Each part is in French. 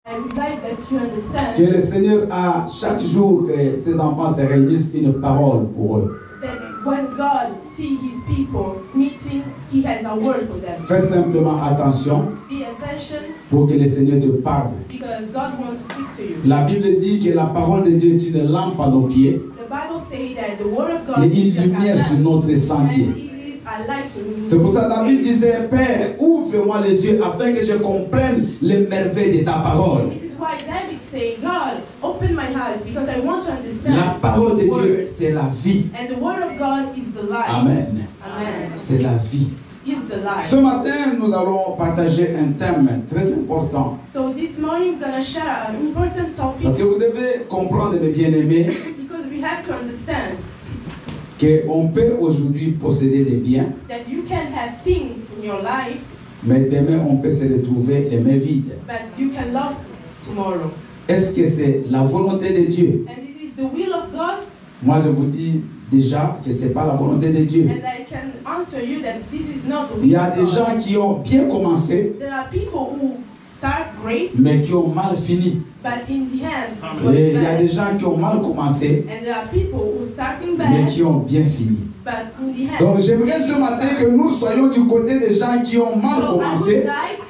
I would like that you understand que le Seigneur a chaque jour que ses enfants se réunissent une parole pour eux. that when God sees his people meeting, he has a word for them. Fais simplement attention Be attention pour que le Seigneur te parle. because God wants to speak to you. La Bible dit que la parole de Dieu est une lampe à nos pieds The Bible says that the word of God et is une like a lumière sur lamp, notre and sentier. it is a light to me. C'est pour ça que David disait, Père, ouvre-moi les yeux afin que je comprenne les merveilles de ta parole. This is why David said, God, open my eyes because I want to understand La parole de the Dieu, word. c'est la vie. And the word of God is the light. Amen. Amen. C'est la vie. Is the light. Ce matin, nous allons partager un thème très important. So this morning we're going to share an important topic Parce que vous devez comprendre, mes bien-aimés, because we have to understand qu'on peut aujourd'hui posséder des biens, that you can have things in your life, mais demain, on peut se retrouver les mains vides. but you can lose it tomorrow. Est-ce que c'est la volonté de Dieu? And this is the will of God, Moi, je vous dis déjà que ce n'est pas la volonté de Dieu. and I can answer you that this is not the Il y will a of des God. gens qui ont bien commencé, There are people who start great, mais qui ont mal fini. but in the end, it's Et going il y a bad. des gens qui ont mal commencé, And there are people who starting mais bad, qui ont bien fini. but in the end. Donc, j'aimerais ce matin que nous soyons du côté des gens qui ont mal So I would commencé, like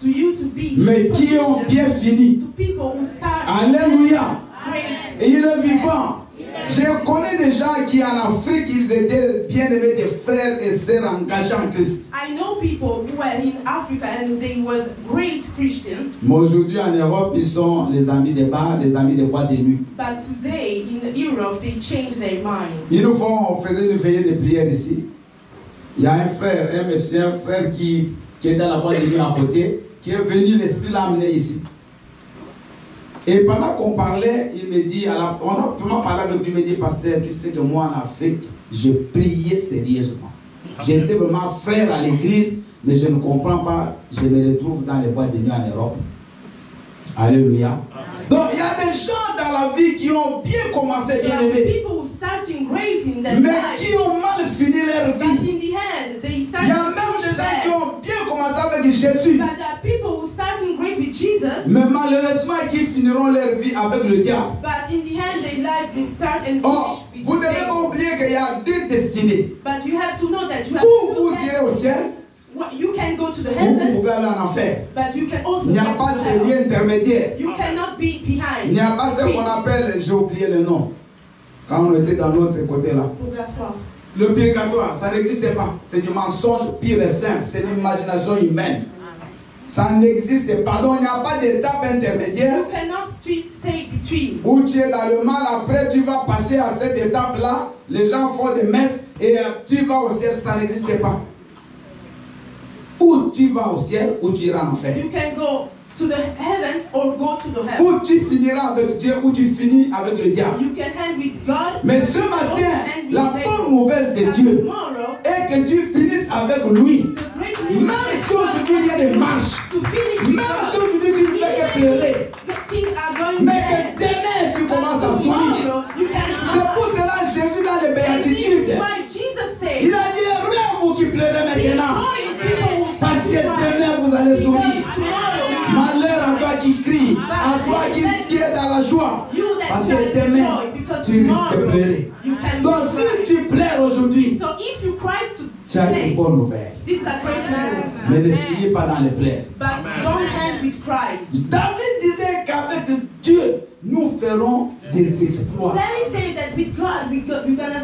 to you to be mais qui ont bien fini. to people who start Alléluia. great. Et il est vivant. Je connais des gens qui en Afrique, ils étaient bien aimés des frères et sœurs engagés en Christ. I know people who were in Africa and they was great Christians, Mais aujourd'hui en Europe, ils sont les amis des bars, les amis des boîtes de nuit. but today in Europe they changed their minds. On faisait une veillée de prière ici. Il y a un frère, un monsieur, un frère qui est dans la boîte de nuit à côté, qui est venu, l'esprit l'a amené ici. Et pendant qu'on parlait, il me dit, on a vraiment parlé avec lui, il me dit, pasteur, tu sais que moi en Afrique, je priais sérieusement. J'étais vraiment frère à l'église, mais je ne comprends pas, je me retrouve dans les boîtes de nuit en Europe. Alléluia. Donc il y a des gens dans la vie qui ont bien commencé, There bien are aimés, people who starting great in their mais life, qui ont mal fini leur but vie. in the end they start. Il y a même des gens qui ont bien commencé avec Jésus, But there are people who starting great with Jesus, mais malheureusement qui finiront leur vie avec le diable. but in the end their life will start and Or, finish vous with ne devez pas the oublier qu'il y a deux destinées. But you have to know that you have Ou two vous irez au ciel, You can go to the ou vous heaven, pouvez aller en enfer. but you can also Il n'y a go pas to de hell. lien intermédiaire. You cannot be behind. Il n'y a pas ce qu'on appelle, j'ai oublié le nom, quand on était dans l'autre côté là. Purgatoire. Le purgatoire, ça n'existe pas. C'est du mensonge pur et simple. C'est l'imagination humaine. Ça n'existe pas. Donc il n'y a pas d'étape intermédiaire You cannot stay between. où tu es dans le mal. Après, tu vas passer à cette étape-là. Les gens font des messes et tu vas au ciel. Ça n'existe pas. Ou tu vas au ciel, ou tu iras en enfer. You can go to the heaven or go to the hell. Ou tu finiras avec Dieu, ou tu finis avec le diable. You can hang with God. Mais ce matin, and with la devil. bonne nouvelle de And Dieu tomorrow, est que tu finisses avec lui. the great news Même si aujourd'hui il y a des marches, to finish with même God. si aujourd'hui tu ne fais que pleurer, Things are going mais bad. que demain tu commences à sourire. Tomorrow, you can C'est pour cela que Jésus dans les And this is béatitudes, why Jesus said, il a dit heureux vous qui pleurez maintenant, people will parce que start to cry. demain vous allez sourire. Tomorrow, Malheur à toi qui crie, à toi qui est dans la joie, you that parce you are que demain joy, because tu risques de tomorrow pleurer. you can Donc cry. si tu pleures aujourd'hui, So if you cry tu as une today, bonne nouvelle. this is a great news. Mais ne finis pas dans les pleurs. But don't hang with cries. David disait qu'avec Dieu, nous ferons des exploits. David said that with God, we're gonna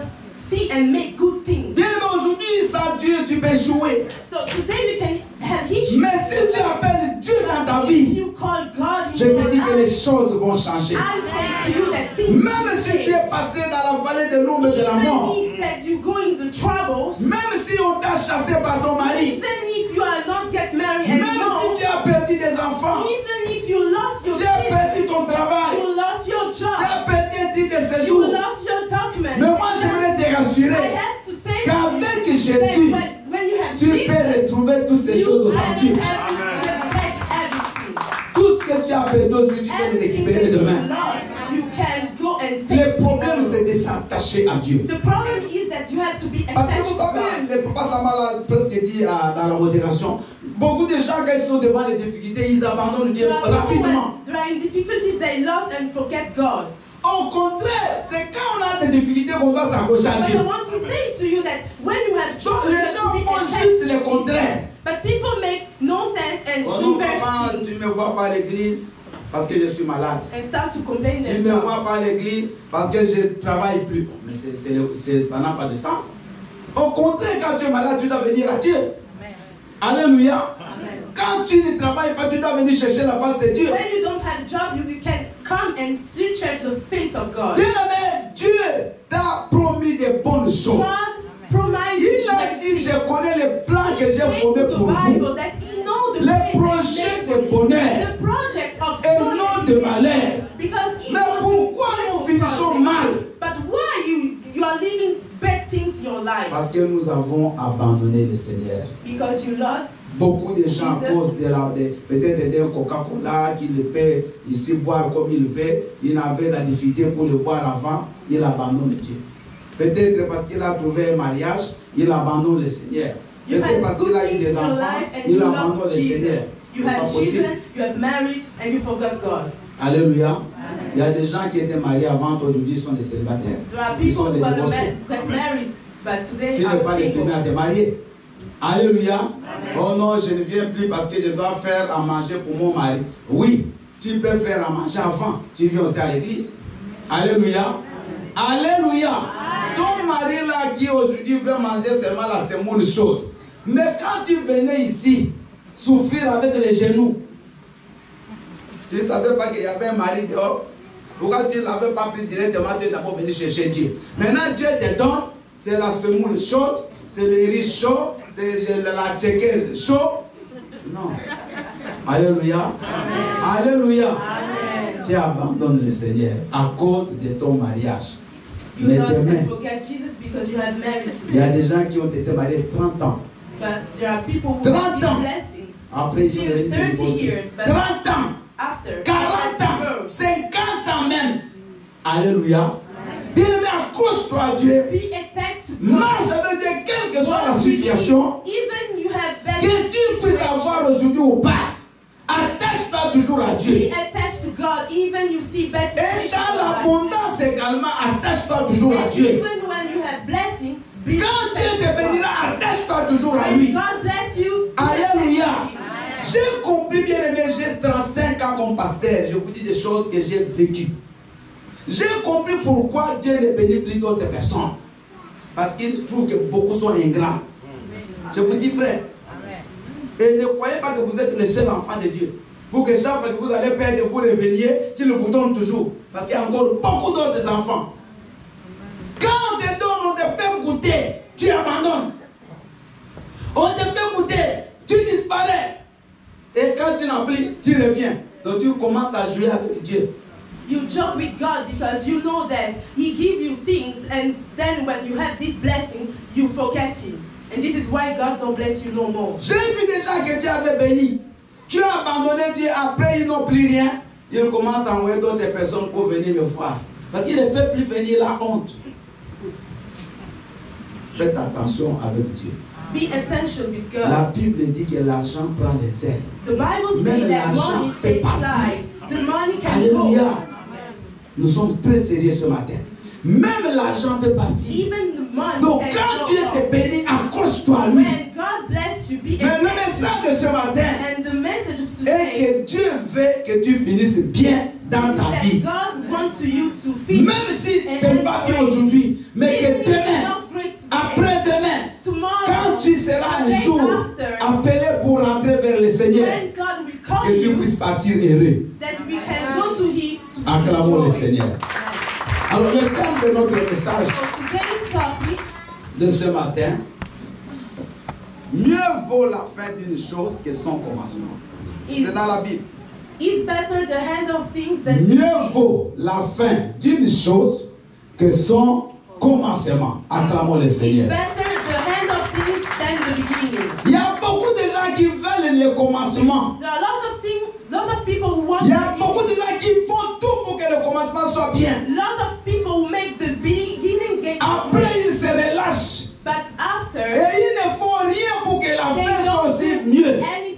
see and make good things. Bien, mais aujourd'hui, sans Dieu, tu peux jouer. So today we can have issues. Mais si tu appelles Dieu dans ta If vie, you call God in je your te dis que les life, choses vont changer. I say to you that things Même si tu es passé dans la vallée de l'ombre de la mort, even if that you go into troubles, même si on t'a chassé par ton mari, even if you are not get married même anymore, si tu as perdu des enfants, even if you lost your tu as kids, perdu ton travail, you lost your tu job, as perdu un titre de you séjour. lost your document. Mais moi, j'aimerais te I rassurer have to say qu'avec to you Jésus, that when you have tu Jesus, peux retrouver toutes ces choses au you centuple. everything. Tout ce que tu as perdu aujourd'hui, tu peux le Everything récupérer that demain. you lost, you can go and take Le problème, tomorrow. c'est de s'attacher à Dieu. The problem is that you have to be Parce que attached vous to God. savez, le papa Sama l'a presque dit dans la modération, beaucoup de gens, quand ils sont devant les difficultés, ils abandonnent Dieu There are people rapidement. when they are in difficulties, they lost and forget God. Au contraire, c'est quand on a des difficultés qu'on doit s'accrocher à But Dieu. I want to say to you that when you have Donc les gens font juste le contraire. but people make no sense and Oh non, inverse maman, things tu ne me vois pas à l'église parce que je suis malade. and start to complain Tu ne me themselves. vois pas à l'église parce que je ne travaille plus. Mais ça n'a pas de sens. Au contraire, quand tu es malade, tu dois venir à Dieu. Alléluia. Amen. Quand tu ne travailles pas, tu dois venir chercher la face de Dieu. When you don't have a job, you can come and search the face of God. Bien-aimé, Dieu t'a promis des bonnes choses. God promised Il a dit, je connais les plans que j'ai formés pour vous. that he knows the Les projets de bonheur the project of et joy non de malheur. because he Mais wants pourquoi to nous finissons mal? But why you are living bad things in your life? Parce que nous avons abandonné le Seigneur. Because you lost. Beaucoup de gens, à cause peut-être d'un Coca-Cola qu'il peut ici boire comme il veut, il avait la difficulté pour le boire avant, il abandonne Dieu. Peut-être parce qu'il a trouvé un mariage, il abandonne le Seigneur. Peut-être parce qu'il a eu des enfants, il abandonne le Seigneur. You C'est pas have possible. children, you have married, and you forgot God. Alléluia. Il y a des gens qui étaient mariés avant, aujourd'hui sont des célibataires. There are Ils sont people des who are divorcés. got married, but today Tu n'es pas are les premiers à single. te marier. Alléluia. Oh non, je ne viens plus parce que je dois faire à manger pour mon mari. Oui, tu peux faire à manger avant. Tu viens aussi à l'église. Alléluia. Alléluia. Ton mari là qui aujourd'hui veut manger seulement la semoule chaude. Mais quand tu venais ici, souffrir avec les genoux, tu ne savais pas qu'il y avait un mari dehors. Pourquoi tu ne l'avais pas pris directement? Tu es d'abord venu chercher Dieu. Maintenant, Dieu te donne, c'est la semoule chaude, c'est le riz chaud, c'est la tchéquelle chaud. Non. Alléluia. Alléluia. Amen. Tu abandonnes le Seigneur à cause de ton mariage. You Mais lost demain, and forget Jesus because you have married il y a today. des gens qui ont été mariés 30 ans. But there are people who 30 have ans. this blessing. Après, ils sont venus 30 divorcer. years, but 30 ans, after 40 ans, 50 ans même. Alléluia. Bien aimé, accroche-toi à Dieu. be attached to Marche avec Dieu, quelle que soit la situation. Even you have bad Que tu puisses avoir aujourd'hui ou pas. Attache-toi toujours à be Dieu. attached to God. Even you see bad Et situations dans in life. l'abondance également, attache-toi toujours à And Dieu. even when you have blessing, be Quand Dieu attached te to God. bénira, attache-toi toujours à When lui. God bless you, be Alléluia. attached to him. J'ai compris, bien aimé, j'ai 35 ans comme pasteur. Je vous dis des choses que j'ai vécues. J'ai compris pourquoi Dieu ne bénit plus d'autres personnes. Parce qu'il trouve que beaucoup sont ingrats. Je vous dis, frère, et ne croyez pas que vous êtes le seul enfant de Dieu. Pour que chaque fois que vous allez perdre, vous reveniez, qu'il vous donne toujours. Parce qu'il y a encore beaucoup d'autres enfants. Quand on te donne, on te fait goûter, tu abandonnes. On te fait goûter, tu disparais. Et quand tu n'as plus, tu reviens. Donc tu commences à jouer avec Dieu. You joke with God because you know that He give you things, and then when you have this blessing, you forget Him. And this is why God don't bless you no more. J'ai vu des gens que Dieu avait bénis, qui ont abandonné Dieu, après ils n'ont plus rien. Ils commencent à envoyer d'autres personnes pour venir me voir. Parce qu'ils ne peuvent plus venir, la honte. Faites attention avec Dieu. Be attention with God. La Bible dit que l'argent prend les ailes. The Bible Même says that l'argent money fait takes partie. life. The money can Alléluia. go. Nous sommes très sérieux ce matin. Même l'argent peut partir. Even the money Donc can quand go. Dieu te bénit, accroche-toi à lui. When God bless you, be Mais le attention. message de ce matin And the message of est today que Dieu veut que tu finisses bien dans ta is vie. that God wants you to finish. Même si ce n'est pas bien aujourd'hui, mais que demain, après-demain, Tomorrow, quand tu seras un the day jour after, appelé pour rentrer vers le Seigneur, when God will call que tu you, puisses partir heureux. that we can go to Him to be Acclamons le joy. Seigneur. Alors le thème de notre message So today's topic de ce matin, mieux vaut la fin d'une chose que son commencement. is, C'est dans la Bible. is better the end of things than Mieux vaut la fin d'une chose que son commencement. Acclamons le It's Seigneur. better the end of things than the beginning. Il y a beaucoup de gens qui veulent le commencement. There are a lot of people who want Il y a the beaucoup beginning. de gens qui font tout pour que le commencement soit bien. A lot of people who make the beginning get Après, great, ils se relâchent. but Et after ils ne font rien pour que la they fin soit don't aussi do mieux. anything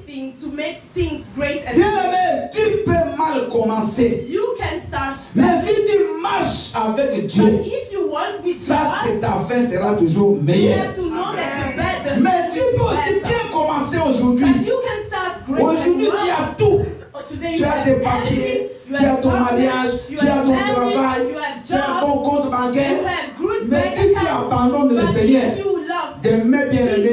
sera toujours You meilleur. have to know that the Mais tu peux aussi bien commencer aujourd'hui. But you can start great. Aujourd'hui, tu as tout. Today Tu as tes papiers, tu as ton mariage, tu as ton travail, tu as un bon compte bancaire. Mais si tu abandonnes le Seigneur, demain bien aimé,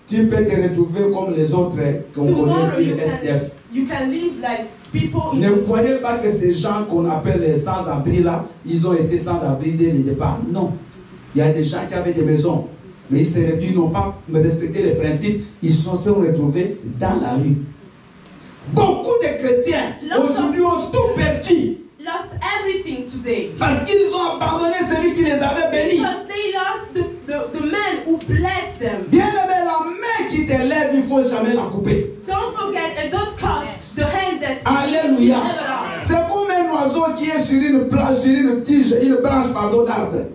tu peux te retrouver comme les autres qu'on connaît sur SDF. You can live like people. Ne croyez pas que ces gens qu'on appelle les sans-abri là, ils ont été sans-abri dès le départ. Non. Il y a des gens qui avaient des maisons, mais ils n'ont pas respecté les principes, ils se sont retrouvés dans la rue. Beaucoup de chrétiens aujourd'hui ont tout perdu. Lost everything today. Parce qu'ils ont abandonné celui qui les avait bénis. Because they lost the man who blessed them. Bien aimé, la main qui t'élève, il ne faut jamais la couper. Don't forget and don't cut the hand that Alléluia. never lost. C'est comme un oiseau qui est sur une plage, sur une tige, une branche pardon d'arbre.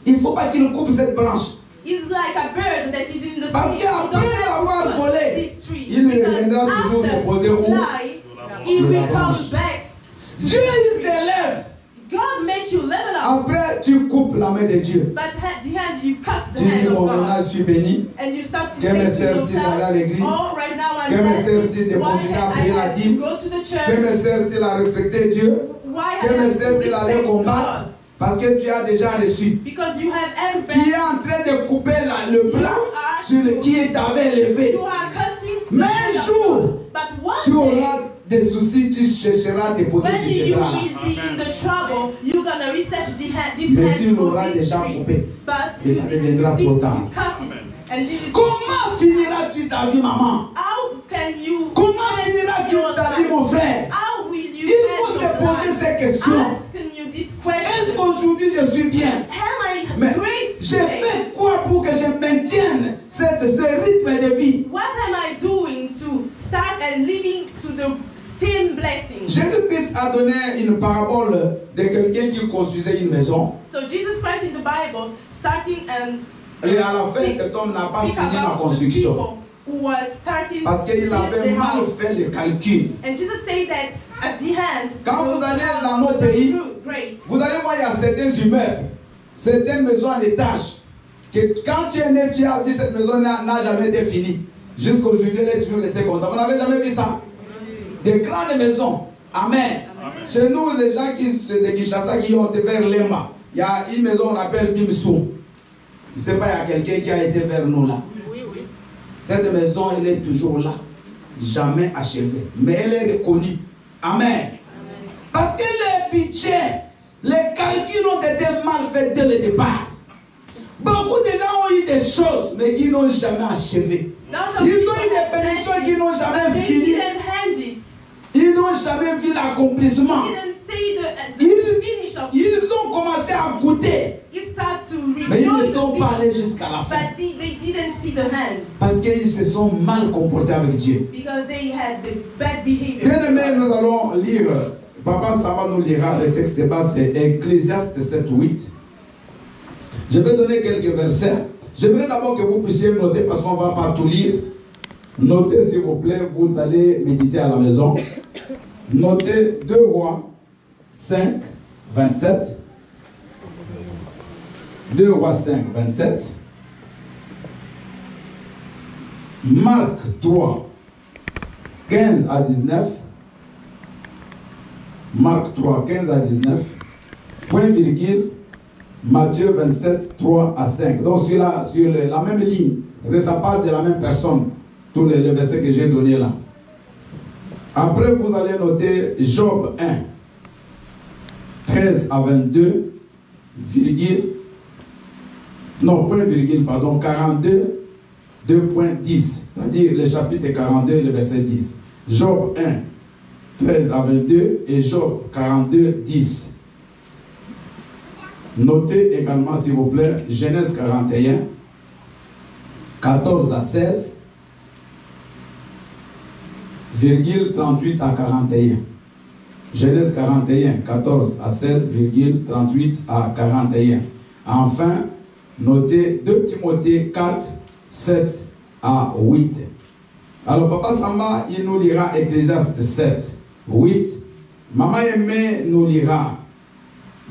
Il ne faut pas qu'il coupe cette branche. It's like a bird that is in the Parce tree. qu'après avoir volé, This tree. il Because reviendra toujours se after poser où? fly, he Sur la will come branche. back. Dieu, il t'élève. God make you level up. Après, tu coupes la main de Dieu. But the hand, you cut the Tu dis, hand bon, of maintenant, God. je suis béni. And you start to Que say me to sert-il d'aller à l'église? yourself, oh, right now I'm Que me blessed. sert-il de Why continuer à I payer la have to dîme? go to the Que me church? sert-il à respecter Dieu? Why Que I me have to sert-il d'aller respect combattre? God? Parce que tu as déjà reçu. Because you have Tu every es en train de couper le bras sur le qui t'avait levé. You are cutting. Mais un jour, But one tu day, auras des soucis, tu chercheras à te poser when sur ces you bras-là. will be in the trouble, you're gonna research this Mais hand tu from l'auras this déjà tree. coupé. But Et ça deviendra trop tard. you cut it. And this is Comment finiras-tu ta vie, maman? how can you Comment finiras-tu ta vie, mon frère? How will you Il faut se poser ces questions. asking you this question? Est-ce qu'aujourd'hui je suis bien? Am I Mais great je today? fais quoi pour que je maintienne ce rythme de vie? What am I doing to start and living to the same blessing? Jésus-Christ a donné une parabole de quelqu'un qui construisait une maison. So Jesus Christ in the Bible, starting and Et à la fin, cet homme n'a pas speak fini la about the construction. people who was starting Parce qu'il to avait build the mal house. fait le calcul. And Jesus said that at the end, Quand the vous allez house dans nos was pays, great. vous allez voir, il y a certains immeubles, certaines maisons en étage, que quand tu es né, tu as vu cette maison n'a jamais été finie. Jusqu'aujourd'hui, elle est toujours restée comme ça. Vous n'avez jamais vu ça? Des grandes maisons. Amen. Chez nous, les gens qui de Kinshasa qui ont été vers Lemba, il y a une maison qu'on appelle Bimsou. Je ne sais pas, il y a quelqu'un qui a été vers nous là. Cette maison, elle est toujours là. Jamais achevée. Mais elle est reconnue. Amen. Parce que les budgets, les calculs ont été mal faits dès le départ. Beaucoup de gens ont eu des choses, mais qui n'ont jamais achevé. Ils ont eu des bénédictions qui n'ont jamais They fini. didn't hand it. Ils n'ont jamais vu l'accomplissement. Didn't see the finish of it. Ils ont commencé à goûter, It started to mais ils ne rejoice sont the pas allés finish. jusqu'à la fin. But they didn't see the hand Parce qu'ils se sont mal comportés avec Dieu. because they had the bad behavior. Bien aimé, nous allons lire, Papa Sava nous lira le texte de base, c'est Ecclésiaste 7-8. Je vais donner quelques versets. J'aimerais d'abord que vous puissiez noter parce qu'on ne va pas tout lire. Notez s'il vous plaît, vous allez méditer à la maison. Notez 2 Rois 5, 27. 2 Rois 5, 27. Marc 3, 15 à 19. Marc 3, 15 à 19. Point virgule. Matthieu 27, 3 à 5. Donc sur la même ligne. Parce que ça parle de la même personne. Tous les versets que j'ai donnés là. Après, vous allez noter Job 1, 13 à 22, virgule, non, point virgule, pardon, 42, 2.10, c'est-à-dire le chapitre 42, le verset 10. Job 1, 13 à 22 et Job 42, 10. Notez également, s'il vous plaît, Genèse 41, 14 à 16, virgule 38 à 41. Genèse 41, 14 à 16, virgule 38 à 41. Enfin, notez 2 Timothée 4, 7 à 8. Alors, Papa Samba, il nous lira Ecclésiaste 7, 8. Maman Aimée nous lira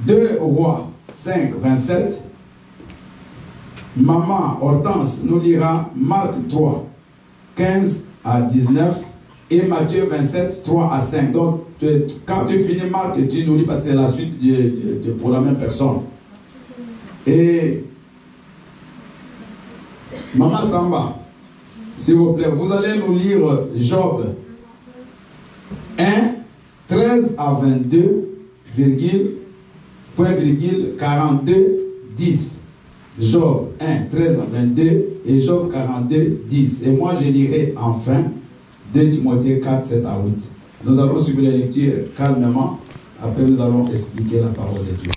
2 Rois 5, 27. Maman Hortense nous lira Marc 3, 15 à 19 et Matthieu 27, 3 à 5. Donc, quand tu finis Marc, tu nous lis parce que c'est la suite pour la même personne. Et Maman Samba, s'il vous plaît, vous allez nous lire Job 1, 13 à 22, point virgule 42, 10. Job 1, 13 à 22 et Job 42, 10. Et moi, je lirai enfin 2 Timothée 4, 7 à 8. Nous allons suivre les lectures calmement. Après, nous allons expliquer la parole de Dieu.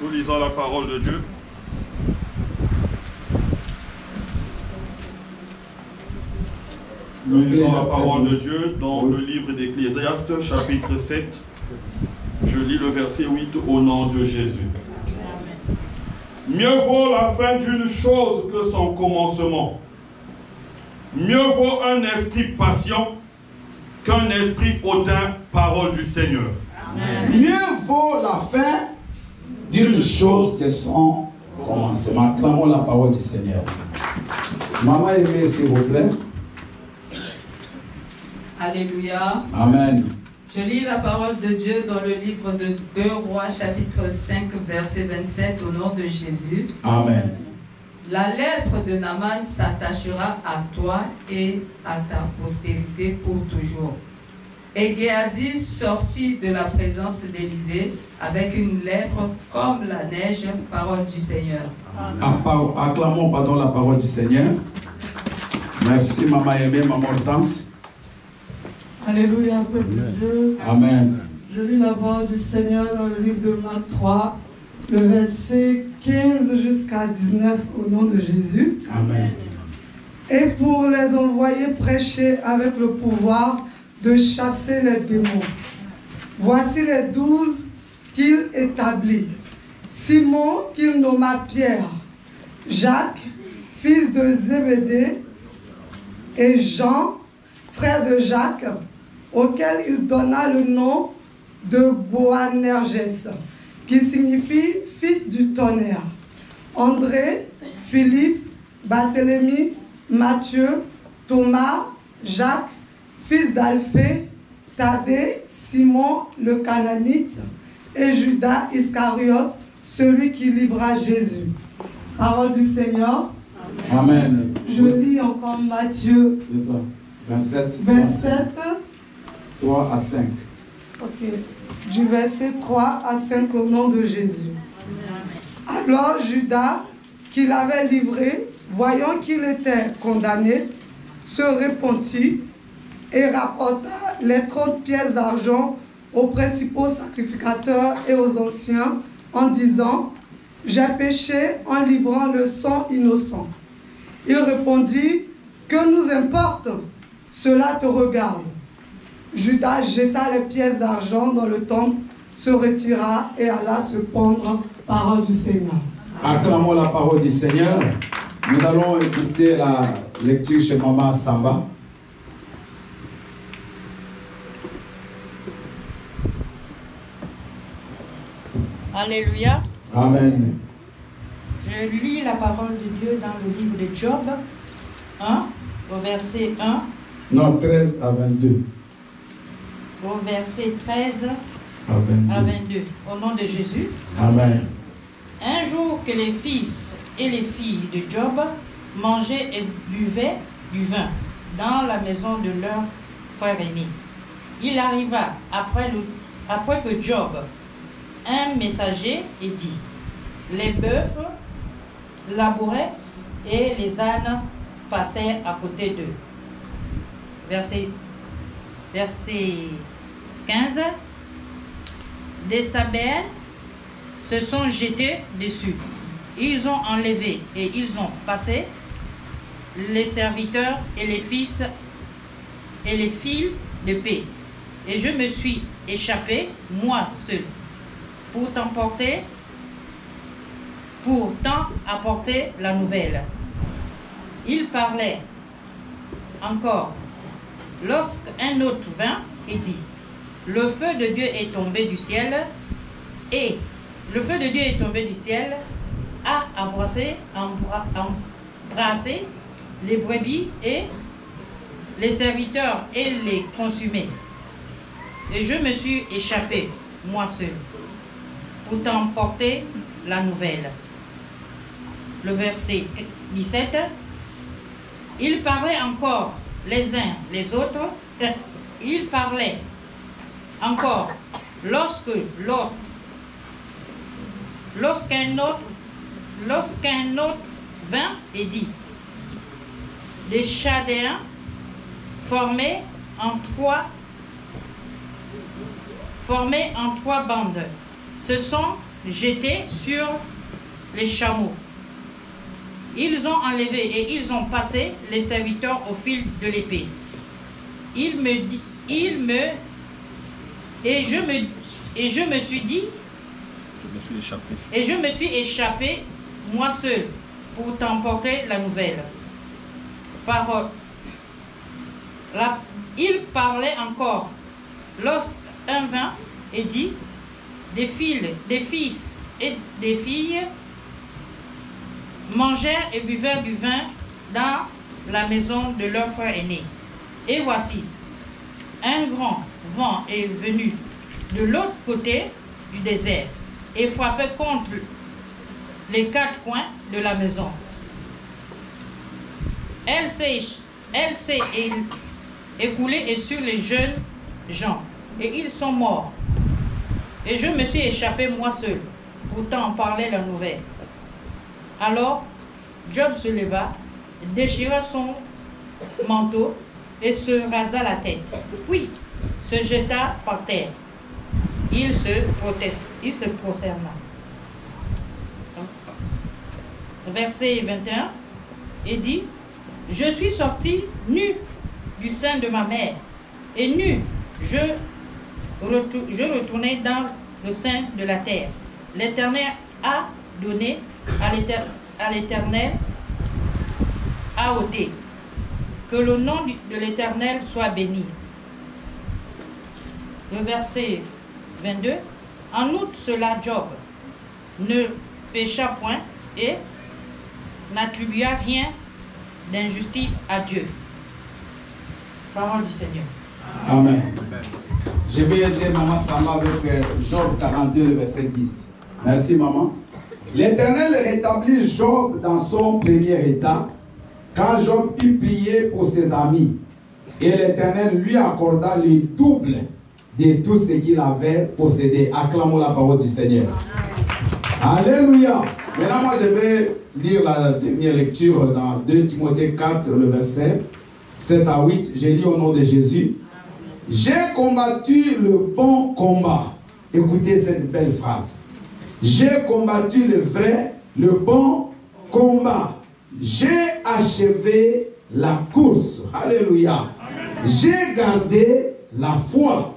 Nous lisons la parole de Dieu. Nous lisons la parole de Dieu dans le livre d'Ecclésiaste, chapitre 7. Je lis le verset 8 au nom de Jésus. Mieux vaut la fin d'une chose que son commencement. Mieux vaut un esprit patient qu'un esprit hautain, parole du Seigneur. Amen. Mieux vaut la fin d'une chose que son commencement. Clamons la parole du Seigneur. Maman aimée, s'il vous plaît. Alléluia. Amen. Je lis la parole de Dieu dans le livre de 2 Rois, chapitre 5, verset 27, au nom de Jésus. Amen. La lèpre de Naaman s'attachera à toi et à ta postérité pour toujours. Et Géasi sortit de la présence d'Élisée avec une lèpre comme la neige, parole du Seigneur. Acclamons la parole du Seigneur. Merci, maman aimée, maman Hortense. Alléluia, peuple de Dieu. Amen. Je lis la parole du Seigneur dans le livre de Marc 3, le verset 15 jusqu'à 19 au nom de Jésus. Amen. Et pour les envoyer prêcher avec le pouvoir de chasser les démons. Voici les 12 qu'il établit. Simon qu'il nomma Pierre, Jacques, fils de Zébédée, et Jean, frère de Jacques, auquel il donna le nom de Boanerges, qui signifie fils du tonnerre. André, Philippe, Barthélemy, Matthieu, Thomas, Jacques, fils d'Alphée, Thaddée, Simon le Cananite et Judas Iscariote, celui qui livra Jésus. Parole du Seigneur. Amen. Je lis encore Matthieu. C'est ça. 27. 3 à 5. Ok. Du verset 3 à 5 au nom de Jésus. Alors Judas, qui l'avait livré, voyant qu'il était condamné, se repentit et rapporta les 30 pièces d'argent aux principaux sacrificateurs et aux anciens en disant: j'ai péché en livrant le sang innocent. Il répondit: que nous importe? Cela te regarde. Judas jeta les pièces d'argent dans le temple, se retira et alla se pendre. Parole du Seigneur. Acclamons la parole du Seigneur. Nous allons écouter la lecture chez Maman Samba. Alléluia. Amen. Je lis la parole de Dieu dans le livre de Job 1, au verset 1. Non, 13 à 22. Au verset 13 à 22. Au nom de Jésus. Amen. Un jour que les fils et les filles de Job mangeaient et buvaient du vin dans la maison de leur frère aîné, il arriva après que Job, un messager, ait dit: les bœufs labouraient et les ânes passaient à côté d'eux. Verset 15. Des Sabéens se sont jetés dessus. Ils ont enlevé et ils ont passé les serviteurs et les fils et les filles de paix. Et je me suis échappé, moi seul, pour t'en apporter la nouvelle. Il parlait encore, lorsqu'un autre vint et dit: le feu de Dieu est tombé du ciel Et le feu de Dieu est tombé du ciel, a embrassé les brebis et les serviteurs et les consumé. Et je me suis échappé, moi seul, pour t'emporter la nouvelle. Le verset 17. Ils parlaient encore les uns les autres. Ils parlaient encore lorsqu'un autre vint et dit: des Chaldéens formés en trois bandes se sont jetés sur les chameaux. Ils ont enlevé et ils ont passé les serviteurs au fil de l'épée. Et je me suis échappé, moi seul, pour t'emporter la nouvelle. Il parlait encore lorsqu'un vint et dit: des fils et des filles mangèrent et buvèrent du vin dans la maison de leur frère aîné. Et voici, un grand vent est venu de l'autre côté du désert et frappait contre les quatre coins de la maison. Elle s'est écoulée et sur les jeunes gens, et ils sont morts. Et je me suis échappé moi seul, pourtant en parler la nouvelle. Alors Job se leva, déchira son manteau et se rasa la tête, puis se jeta par terre. Il se prosterna. Verset 21, et dit: je suis sorti nu du sein de ma mère, et nu je retournai dans le sein de la terre. L'Éternel a donné, à l'Éternel a ôté. Que le nom de l'Éternel soit béni. Le verset 22. En outre cela, Job ne pécha point et n'attribua rien d'injustice à Dieu. Parole du Seigneur. Amen. Je vais aider maman Sama avec Job 42, le verset 10. Merci maman. L'Éternel rétablit Job dans son premier état, quand Job eut prié pour ses amis, et l'Éternel lui accorda le double de tout ce qu'il avait possédé. Acclamons la parole du Seigneur. Alléluia. Maintenant, moi, je vais lire la dernière lecture dans 2 Timothée 4, le verset 7 à 8. J'ai lu au nom de Jésus. J'ai combattu le bon combat. Écoutez cette belle phrase. J'ai combattu le bon combat. J'ai achevé la course. Alléluia. J'ai gardé la foi.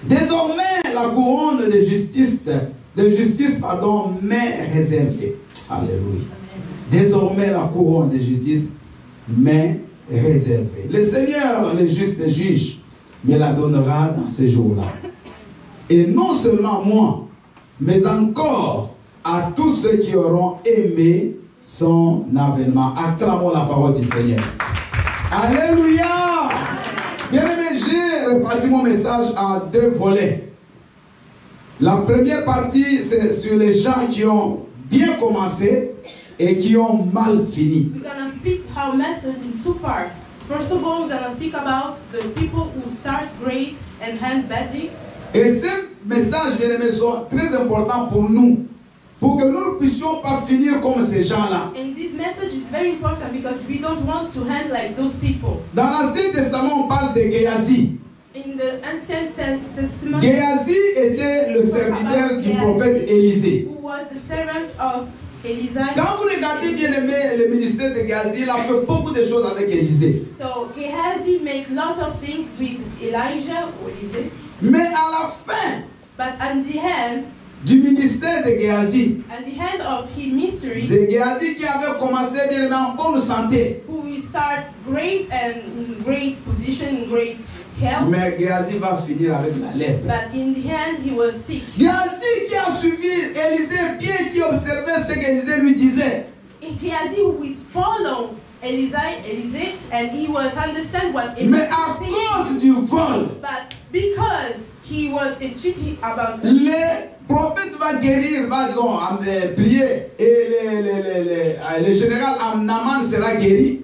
Désormais, la couronne de justice m'est réservée. Alléluia. Désormais, la couronne de justice m'est réservée. Le Seigneur, le juste juge, me la donnera dans ces jours-là. Et non seulement moi, mais encore à tous ceux qui auront aimé son avènement. Acclamons la parole du Seigneur. Alléluia. Bien-aimé, j'ai réparti mon message en 2 volets. La première partie, c'est sur les gens qui ont bien commencé et qui ont mal fini. We're going to speak our message in 2 parts. First of all, we're going to speak about the people who start great and end badly. Et ces messages, bien-aimés, sont très importants pour nous, pour que nous ne puissions pas finir comme ces gens-là. And this message is very important because we don't want to end like those people. Dans l'Ancien Testament, on parle de Géasi. In the Ancient Testament, Géasi était le serviteur du prophète Élisée. who was the servant of Elijah. Quand vous regardez bien aimé le ministère de Géasi, il a fait beaucoup de choses avec Élisée. So Gehazi made lots of things with Elijah or Elisée. Mais à la fin But at the end du ministère de Géasi, of his ministry, c'est Géasi qui avait commencé bien aimé en bonne santé. who will start great and in great position, in great health. Mais Géasi va finir avec la lèpre. But in the end, he was sick. Géasi qui a suivi Élisée, bien qui observait ce qu'Élisée lui disait. Gehazi, who is follow Elisée, and he was understand what Elisée Mais à cause du vol, but because he was cheating about le prophète va guérir, va disons, prier, et le général Amnaman sera guéri.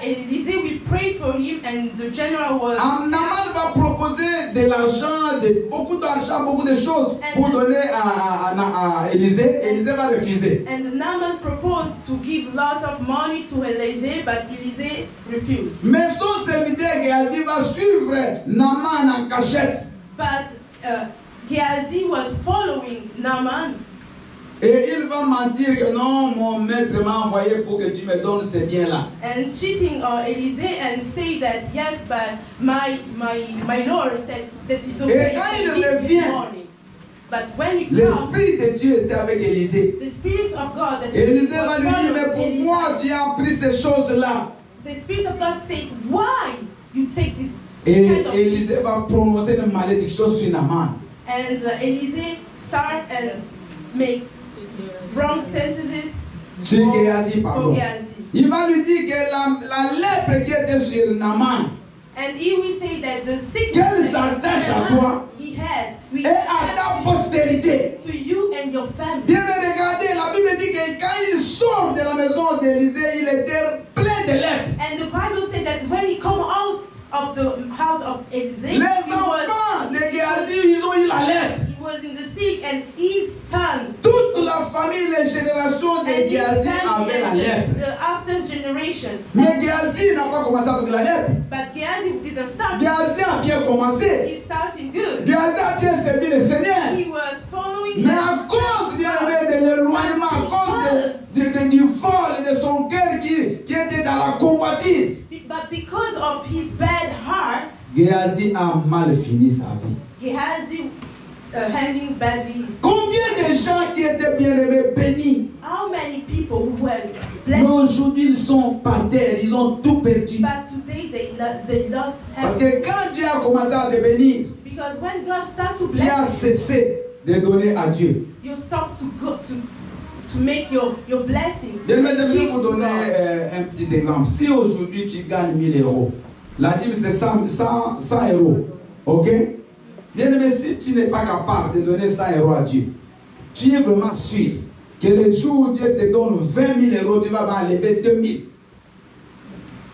Elisée will pray for him, and the general was. Amnaman va proposer de l'argent, beaucoup d'argent, beaucoup de choses pour donner à Élisée. Élisée va refuser. And Naaman proposed to give lot of money to Elisée, but Elisée refused. Mais son serviteur Géhazi va suivre Naaman en cachette. But Gehazi was following Naaman. Et il va mentir que non, mon maître m'a envoyé pour que tu me donnes ces biens-là. And cheating on Elisée and say that yes, but my Lord said that it's okay. Et quand il to give revient, money. But when you come, l'Esprit de Dieu était avec Élisée. the Spirit of God that Élisée va was lui dire, following mais pourquoi Elisée, tu as pris ces choses-là? the Spirit of God said, why you take this Et kind of Élisée va prononcer une malédiction sur Naaman. And Elisée start and make wrong sentences Sur Géhazi, for pardon. Gehazi. Il va lui dire que la lèpre qui était sur Naaman And he will say that the Qu'elle sickness s'attache à that toi he had will et à ta postérité. to you and your family. Bien regardez, la Bible dit que quand il sort de la maison d'Élisée, il était plein de lèpre. And the Bible said that when he come out of the house of Elisée, Les enfants de Géhazi, ils ont eu la lèpre. he was in the sick, and his son Toute la famille, les générations de and his Géhazi family avaient la and lèpre. the after generation. Mais Géhazi n'a pas commencé avec la lèpre. But Gehazi didn't start. Géhazi a bien commencé. He started good. Géhazi a bien servi le Seigneur. He was following. Mais à cause, bien aimé, de l'éloignement, à cause du vol et de son cœur qui était dans la convoitise, But because of his bad heart, Géhazi a mal fini sa vie. Gehazi handling badly. Combien de gens qui étaient bien aimés, bénis, How many people who were mais blessed, aujourd'hui ils sont par terre, ils ont tout perdu. but today they lost Parce heaven. que quand Dieu a commencé à te bénir, Because when God starts to tu as bless, cessé de donner à Dieu. you stop to go to make your blessing. Bien aimé, je vais give vous to donner God. un petit exemple. Si aujourd'hui tu gagnes 1000 euros, la dîme c'est 100 euros, ok? Bien aimé, si tu n'es pas capable de donner 100 euros à Dieu, tu es vraiment sûr que le jour où Dieu te donne 20 000 euros, tu vas enlever 2 000.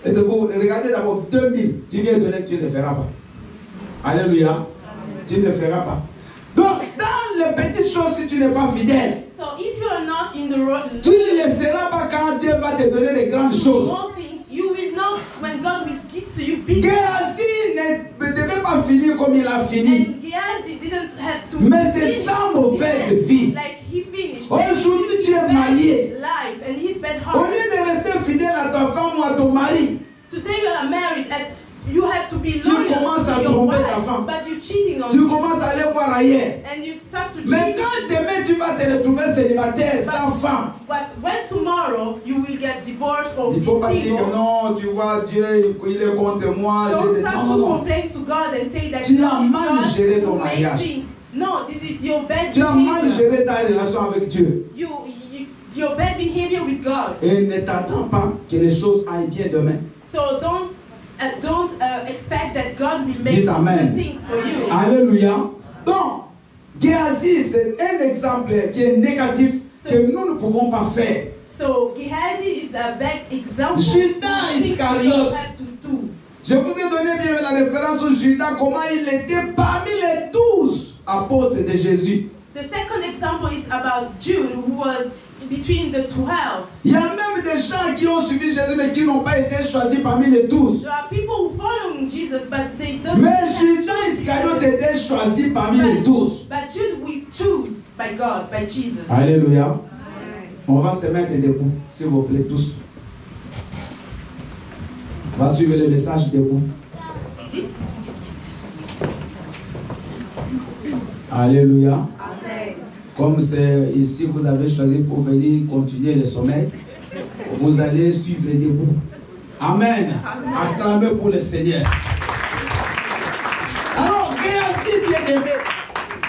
Et c'est pour regarder d'abord 2 000, tu viens donner, tu ne le feras pas. Alléluia. Tu ne le feras pas. Donc, dans les petites choses, si tu n'es pas fidèle, So if you are not in the road, tu ne le seras pas quand Dieu va te donner de grandes choses. small things, you will know when God will give to you big. Géhazi ne devait pas finir comme il a fini. And Gehazi didn't have to. Mais c'est finish sa mauvaise vie. like he finished. Aujourd'hui, tu es His bad marié. life and his bad Au heart. lieu de rester fidèle à ta femme ou à ton mari, Today you are married and you have to be Tu loyal commences à to your tromper wife, ta femme. but you're cheating on tu her. commences à aller voir ailleurs. And you start to Mais cheat. quand demain tu vas te retrouver célibataire, sans femme, But when tomorrow you will get divorced or il ne faut pas dire single, que non, tu vois, Dieu, il est contre moi. don't Non, start non, to non. complain to God and say that Tu as God is mal not géré ton who made mariage. things. No, this is your bad Tu as mal behavior. géré ta relation avec Dieu. Your bad behavior with God. Et ne t'attends pas que les choses aillent bien demain. So don't expect that God will make Dites Amen. good things for you. Alléluia. Donc, Géhazi, c'est un exemple qui est négatif que nous ne pouvons pas faire. So Gehazi is a bad example. Judas of things Iscariot. you don't have to do. Je vous ai donné bien la référence au Judas, comment il était parmi les 12 apôtres de Jésus. The second example is about Jude, who was between the 12. Il y a même des gens qui ont suivi Jésus mais qui n'ont pas été choisis parmi les 12. There are people who following Jesus, but they don't. Mais Judas Iscariot était choisi parmi les 12. But Jude we choose by God, by Jesus. Alléluia. On va se mettre debout, s'il vous plaît, tous. On va suivre le message debout. Alléluia. Amen. Comme c'est ici, vous avez choisi pour venir continuer le sommeil, vous allez suivre debout. Amen. Acclamez pour le Seigneur.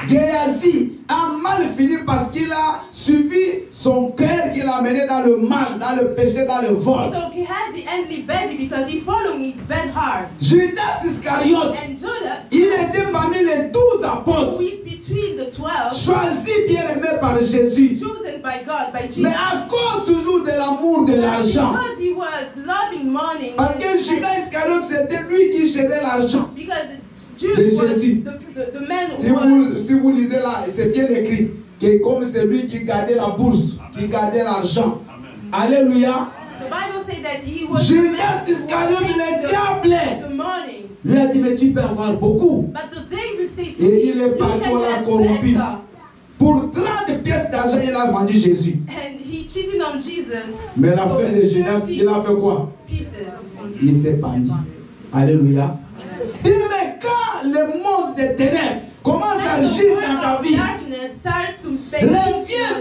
Géasi a mal fini parce qu'il a suivi son cœur qu'il a mené dans le mal, dans le péché, dans le vol. So Gehazi ended badly because he followed his bad heart. Judas Iscariote, And Judah, il était parmi les 12 apôtres, who is between the 12, choisi bien aimé par Jésus. chosen by God, by Jesus. Mais à cause toujours de l'amour de l'argent. Because he was loving money. Parce que Judas Iscariote, c'était lui qui gérait l'argent. Because De Judas was Jésus. the man Si who was. si vous lisez là, c'est bien écrit que comme c'est lui qui gardait la bourse, qui gardait l'argent. Alléluia. The Bible says that he was Judas the man who Iscariote, was le taking diable, the money. lui a dit, mais tu peux avoir beaucoup. But the devil said to Et him, il est parti, on l'a "You can corrompu. have better." Pour 30 pièces d'argent, il a vendu Jésus. And he cheated on Jesus. Mais la for fin de Judas, 30 il a fait quoi? pieces. Il s'est pendu. Alléluia. Il dit, mais quand le monde des ténèbres commence à When the agir world dans ta of vie, darkness starts to reviens your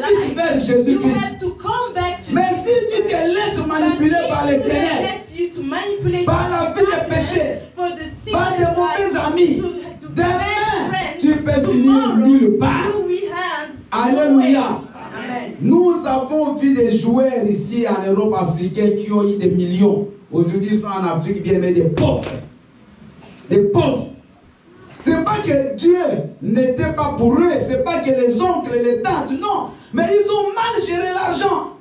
vite life, vers you Jésus-Christ. have to come back to Mais si tu te laisses manipuler par les ténèbres, par la vie des péchés, par de mauvais amis, demain, tu peux finir nulle part. Alléluia. Amen. Nous avons vu des joueurs ici en Europe africaine qui ont eu des millions. Aujourd'hui, ils sont en Afrique bien, mais des pauvres. Des pauvres. C'est pas que Dieu n'était pas pour eux, c'est pas que les oncles et les tantes, non. Mais ils ont mal géré l'argent.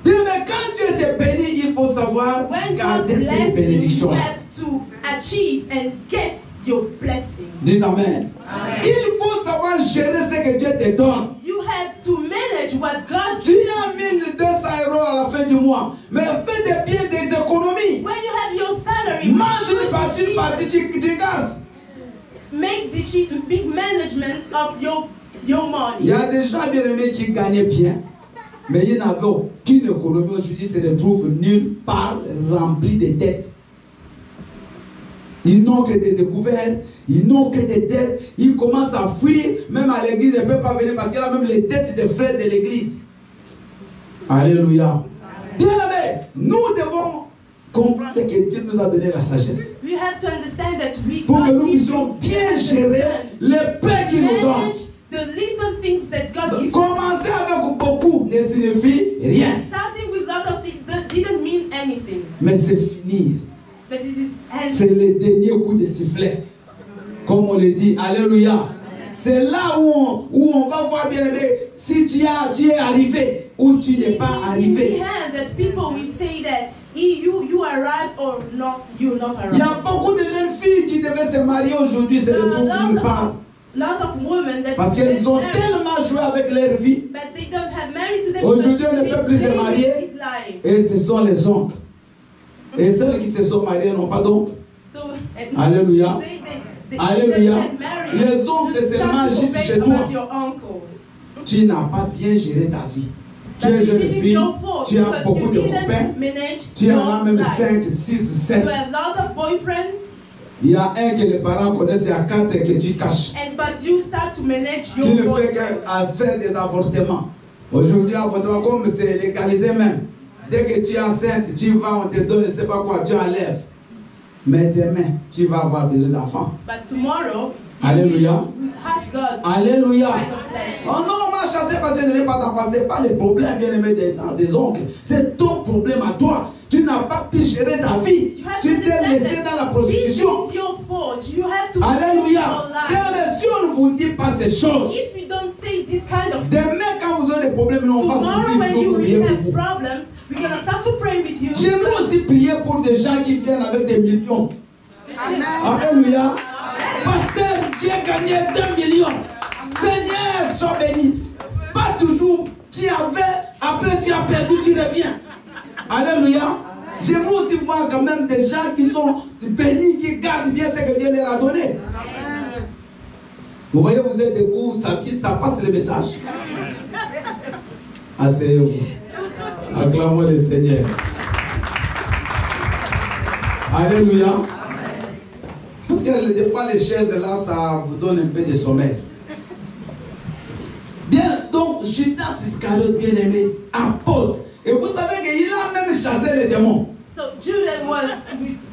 Mais quand Dieu te bénit, il faut savoir When God garder bless ses you, bénédictions. you have to achieve and get your blessing. Dites Amen. Amen. Il faut savoir gérer ce que Dieu te donne. You have to manage what God Tu as 1200 € à la fin du mois, mais fais des biens, des économies. When you have your salary, Mange une partie, tu gardes. make the big management of your Il y money. a des gens bien aimés qui gagnaient bien, mais ils n'avaient aucune économie. Aujourd'hui, se retrouvent nulle part, remplis de dettes. Ils n'ont que des découvertes, ils n'ont que des dettes. Ils commencent à fuir, même à l'église, ils ne peuvent pas venir parce qu'il y a même les dettes des frères de l'église. Alléluia. Bien aimé, nous devons comprendre que Dieu nous a donné la sagesse We have to understand that we pour que God nous gives puissions you bien gérer les paix qu'il nous donne. manage the little things that God gives you. Commencer avec beaucoup ne signifie rien, Starting with lot of things that didn't mean anything. mais c'est finir. But this is and C'est le dernier coup de sifflet, comme on le dit. Alléluia. C'est là où on va voir bien aimé si tu es arrivé ou tu n'es pas arrivé. that people will say that you arrived or not, you're not Il y arrived. a beaucoup de jeunes filles qui devaient se marier aujourd'hui, se retrouvent nulle part. Lot of women that Parce qu'elles ont tellement joué avec leur vie. but they don't have married to them. Aujourd'hui, on ne peut plus se marier. Is lying. Et ce sont les oncles. Et celles qui se sont mariées n'ont pas d'oncles. So, and Alléluia. they Alléluia. get married. Les oncles You start seulement to juste obey chez toi. about your uncles. Tu n'as pas bien géré ta vie. Tu But es jeune this is fille, your fault tu as because beaucoup de you didn't copains, manage tu en your as même life. 5, 6, 7. You have a lot of boyfriends, Il y a un que les parents connaissent, il y a 4 que tu caches. but you start to manage Tu your ne fais boyfriends. qu'à faire des avortements. Aujourd'hui, avortement, comme c'est légalisé même. Dès que tu es enceinte, tu vas, on te donne, je ne sais pas quoi, tu enlèves. Mais demain, tu vas avoir besoin d'enfants. But tomorrow, Alléluia. you ask God Alléluia. kind of blessing. Oh non, on m'a chassé parce que je n'ai pas d'enfant. Ce n'est pas le problème, bien aimé, des oncles. C'est ton problème à toi. Tu n'as pas pu gérer ta vie. You have Tu to t'es understand laissé that dans la this prostitution. is your fault. You have to manage Alléluia. your Bien life. aimé, si on ne vous dit pas ces choses, If you don't say this kind of demain, quand vous aurez des problèmes, nous on va tomorrow souffrir when toujours you pour prier will pour have vous. problems, we're gonna start to pray with you. J'aimerais aussi prier pour des gens qui viennent avec des millions. Amen. Alléluia. Pasteur, j'ai gagné 2 millions. Seigneur, sois béni. Pas toujours, tu avais, après tu as perdu, tu reviens. Alléluia. J'aimerais aussi voir quand même des gens qui sont bénis, qui gardent bien ce que Dieu leur a donné. Vous voyez, vous êtes debout, ça passe le message. Asseyez-vous. Acclamons le Seigneur. Alléluia. Parce que des fois les chaises là, ça vous donne un peu de sommeil. Bien, donc Judas Iscariote, bien aimé, apôtre. Et vous savez qu'il a même chassé les démons. So Judah was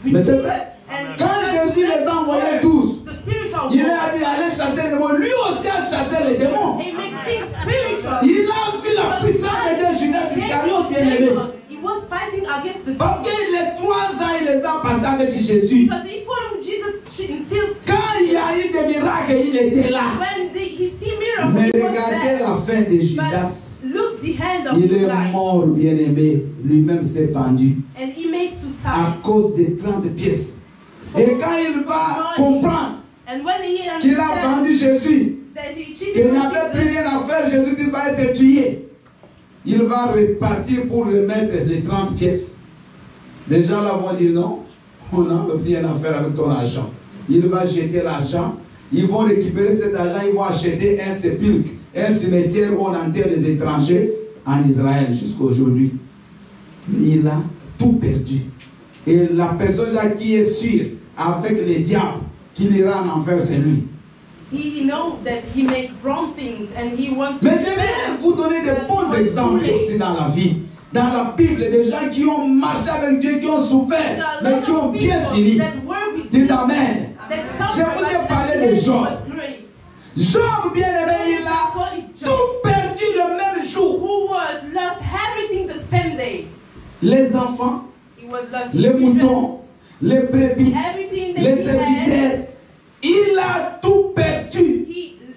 Mais c'est vrai. and Quand Jésus les a envoyés 12, the spiritual Il a dit allez chasser les démons. Lui aussi a chassé les démons. He makes things spiritual. Il a vu la puissance de Dieu, Judas Iscariote, bien aimé. He was fighting against the Parce que les 3 ans, il les a passés avec Jésus. because he followed Jesus until Quand il y a eu des miracles, il était là. when he see miracles. Mais he was regardez there. la fin de Judas. But look the hand of Il his est life. mort, bien aimé. Lui-même s'est pendu And he made à suicide. cause des 30 pièces. Et quand il va comprendre And when he qu'il a understands vendu Jésus, that he cheated qu'il on n'avait plus Jesus, rien à faire, Jésus-Christ va être tué. Il va repartir pour remettre les 30 pièces. Les gens là vont dire non, on n'a plus rien à faire avec ton argent. Il va jeter l'argent. Ils vont récupérer cet argent, ils vont acheter un sépulcre, un cimetière où on enterre les étrangers en Israël jusqu'à aujourd'hui. Mais il a tout perdu. Et la personne là qui est sûre avec les diables qu'il ira en enfer, c'est lui. he knows that he made wrong things and he wants Mais j'aimerais vous donner des bons exemples aussi dans la vie. Dans la Bible, des gens qui ont marché avec Dieu, qui ont souffert, mais qui ont bien fini. Dites Amen. Je vous ai parlé de Job. Job, bien aimé, il a tout perdu le même jour. Who was lost everything the same day. Les enfants, He was lost les his children, moutons, les brebis, everything that les he had. serviteurs. Il a tout perdu.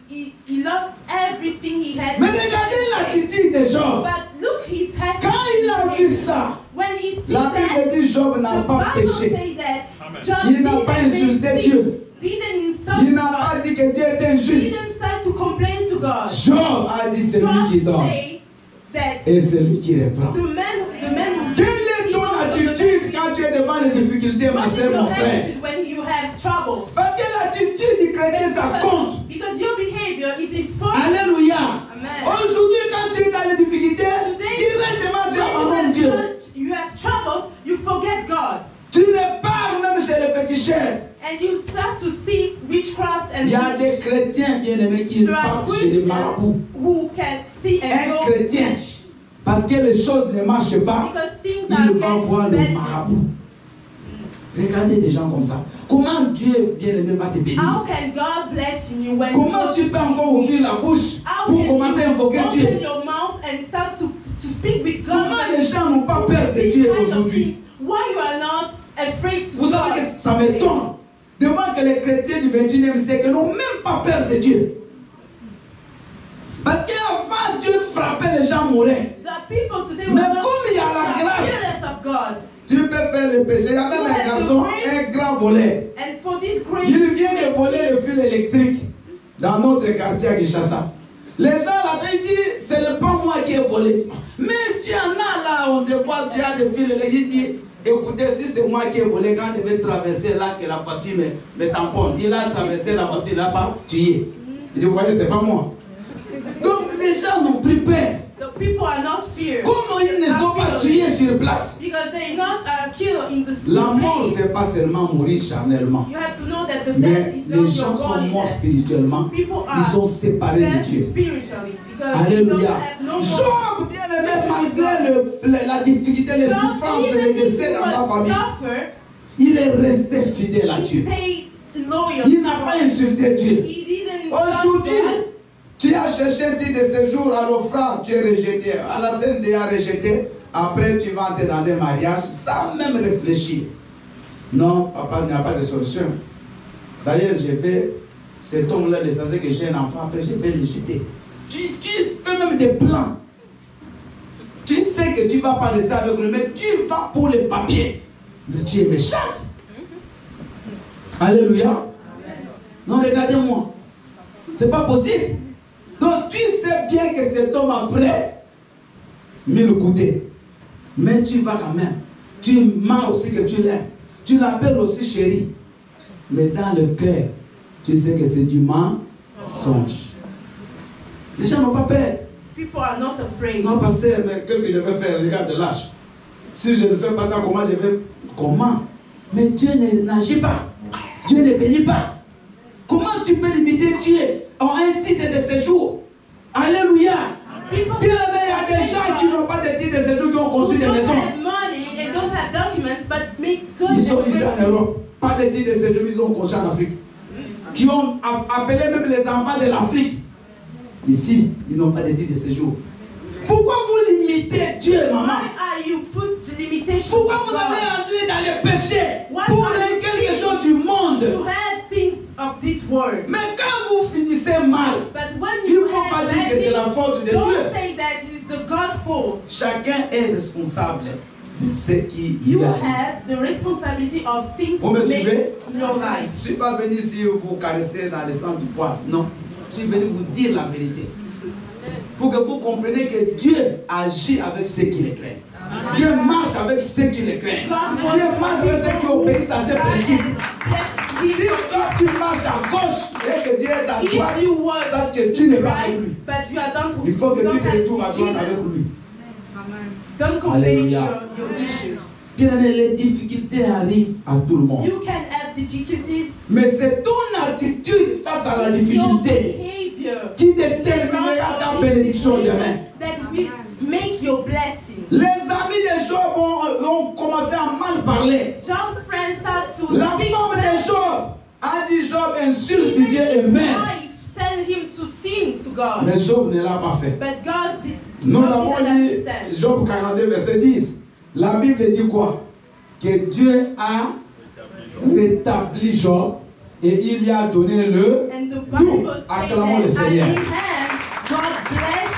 He lost everything he had. Mais regardez l'attitude de Job. But look his attitude. Quand il a vu ça, when he sees la Bible that, dit Job n'a the pas Bible péché. say that Amen. Job Il n'a pas didn't insulté sin, Dieu. didn't insult Il n'a God. pas dit que Dieu est He injuste. didn't start to complain to God. Job a dit c'est lui qui God donne say that et c'est lui qui reprend. the man who Quelle est ton attitude quand tu es devant les difficultés, ma What is soeur, your mon frère? attitude when you have troubles? Parce que l'attitude du chrétien, ça compte. Because your behavior is important. Alléluia. Amen. Aujourd'hui, quand tu es dans les difficultés, directement tu abandonnes Dieu. You have troubles, you forget God. Tu repars même chez le féticheur. And you start to see witchcraft and Il y a des chrétiens bien aimés qui there are partent chez les marabouts. Christians who can see and Un go chrétien, parce que les choses ne marchent pas, because things are il va voir le bad. marabout. Regardez des gens comme ça. Comment Dieu bien-aimé va te bénir? How can God bless you when Comment tu peux encore ouvrir la bouche How pour can commencer à you invoquer open Dieu? your mouth and start to speak with God? Comment les gens n'ont pas peur de These Dieu kind of aujourd'hui? things. Why you are not afraid to Vous savez que ça m'étonne de voir que les chrétiens du 21e siècle n'ont même pas peur de Dieu. Parce qu'avant Dieu frappait les gens mouraient. The people today Mais were not comme il y a la grâce, fearless of God. tu peux faire le péché. Il y a même un garçon, un grand voleur. And for this great Il vient de voler le fil électrique dans notre quartier à Kinshasa. Les gens là-bas disent, ce n'est pas moi qui ai volé. Mais si tu en as là, on te voit, tu as des fils électriques. Il dit, écoutez, si c'est moi qui ai volé, quand je vais traverser là, que la voiture me tamponne, il a traversé la voiture, il n'a pas tué. Il dit, vous voyez, c'est pas moi. Donc les gens n'ont plus peur. The people are not feared. Comment ils ne sont pas tués sur place? Because they not killed in the La mort, place. ce n'est pas seulement mourir charnellement. You have to know that the death Mais is les not gens your sont body morts death. spirituellement. People Ils are sont séparés de dead Dieu. spiritually because they don't Alléluia. have no more. Job, bien aimé, malgré la difficulté, les Job, souffrances, even les if décès he dans sa was famille, suffered, il est resté fidèle à he Dieu. stayed loyal. Il n'a pas insulté Dieu. He didn't Aujourd'hui, insult tu as cherché un titre de séjour à l'offrande, tu es rejeté. À la scène, tu as rejeté. Après, tu vas entrer dans un mariage sans même réfléchir. Non, papa, il n'y a pas de solution. D'ailleurs, j'ai fait cet homme-là de penser que j'ai un enfant, après je vais le jeter. Tu fais même des plans. Tu sais que tu ne vas pas rester avec lui, mais tu vas pour les papiers. Mais tu es méchante. Alléluia. Non, regardez-moi. C'est pas possible. Donc tu sais bien que cet homme après 1000 coudées. Mais tu vas quand même. Tu mens aussi que tu l'aimes. Tu l'appelles aussi chérie. Mais dans le cœur, tu sais que c'est du mensonge. Les gens n'ont pas peur. People are not afraid. Non, pasteur, mais qu'est-ce que je vais faire? Regarde de l'âge. Si je ne fais pas ça, comment je vais? Comment? Mais Dieu n'agit pas. Dieu ne bénit pas. Comment tu peux limiter Dieu en un titre de séjour? Alléluia. Bien aimé, il y a des gens qui n'ont pas de titre de séjour qui ont construit des Who don't maisons. have money, they don't have documents, but make good Ils sont ici and en Europe. Pas de titre de séjour, ils ont construit en Afrique. qui ont appelé même les enfants de l'Afrique. Ici, ils n'ont pas de titre de séjour. Pourquoi vous limitez Dieu, maman? Why are you put the limitation Pourquoi of vous God? allez entrer dans les péchés Why pour are you quelque free chose du monde? to have things of this world? Mais quand vous finissez mal, But when il you ne faut pas have dire bad que c'est la things, faute de don't Dieu. say that it is the God's fault. Chacun est responsable de ce qui You lui arrive. have the responsibility of things Vous me made suivez? in your life. Je ne suis pas venu ici vous caresser dans le sens du poil. Non. Je suis venu vous dire la vérité. Pour que vous compreniez que Dieu agit avec ceux qui le craignent. Dieu marche avec ceux qui le craignent. Dieu marche avec ceux qui obéissent à ses principes. Si toi tu marches à gauche et que Dieu est à droite, If you was sache que tu n'es pas avec lui. but you are don't, Il faut que don't tu te have retrouves à droite Jesus. avec lui. Don't compare Alléluia. your issues. Bien aimé, les difficultés arrivent à tout le monde. You can have difficulties. Mais c'est ton attitude face à la Your difficulté behavior qui déterminera ta bénédiction demain. that will make your blessing. Les amis de Job ont commencé à mal parler. Job's friends start to La speak femme bad. de Job a dit Job insulte Even Dieu et his meurt. wife sent him to sing to God. Mais Job ne l'a pas fait. But God did Nous God avons didn't lu understand. Job 42, verset 10. La Bible dit quoi? Que Dieu a rétabli Job et il lui a donné le And the double. Bible says Acclamons le that at Seigneur. the end, God blessed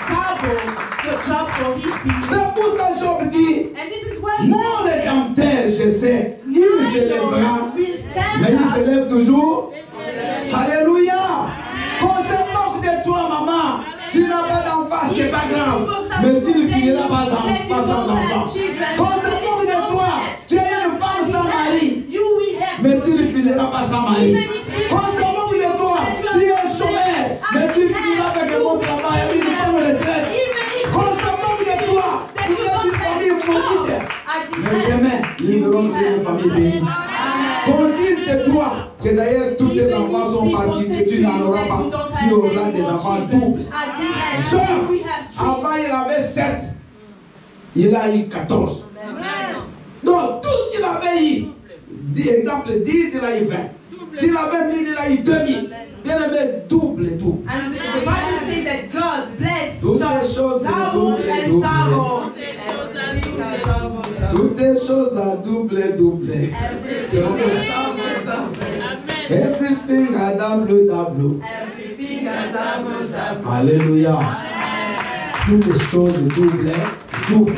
double the job for his people. C'est pour ça que Job dit, And this is why mon rédempteur, je sais, il s'élèvera, will stand mais il up. s'élève toujours. Alléluia. Qu'on se moque de toi, maman. Tu n'as pas d'enfant, c'est pas grave. Mais tu ne finiras pas sans enfant. Qu'on se moque de toi. Tu es une femme sans mari. You will have Mais tu ne finiras pas sans mari. Qu'on se moque de toi. Tu es chômeur. Mais tu finiras avec un bon travail, avec une bonne retraite. Qu'on se moque de toi. Vous êtes une famille maudite. Mais demain, nous verrons une famille bénie. Qu'on dise de toi que d'ailleurs tous tes enfants sont partis, que tu n'en auras pas. Tu auras des enfants doubles. Job, avant il avait 7, il a eu 14. Donc tout ce qu'il avait eu, exemple 10, il a eu 20. S'il avait 1000, il a eu 2000. Bien aimé, double et double. And the Bible says that God blessed Toutes les Job choses à double double et and double. double. Toutes les choses à double et double. Everything à double double. Everything is double. Alléluia. Toutes les choses double double.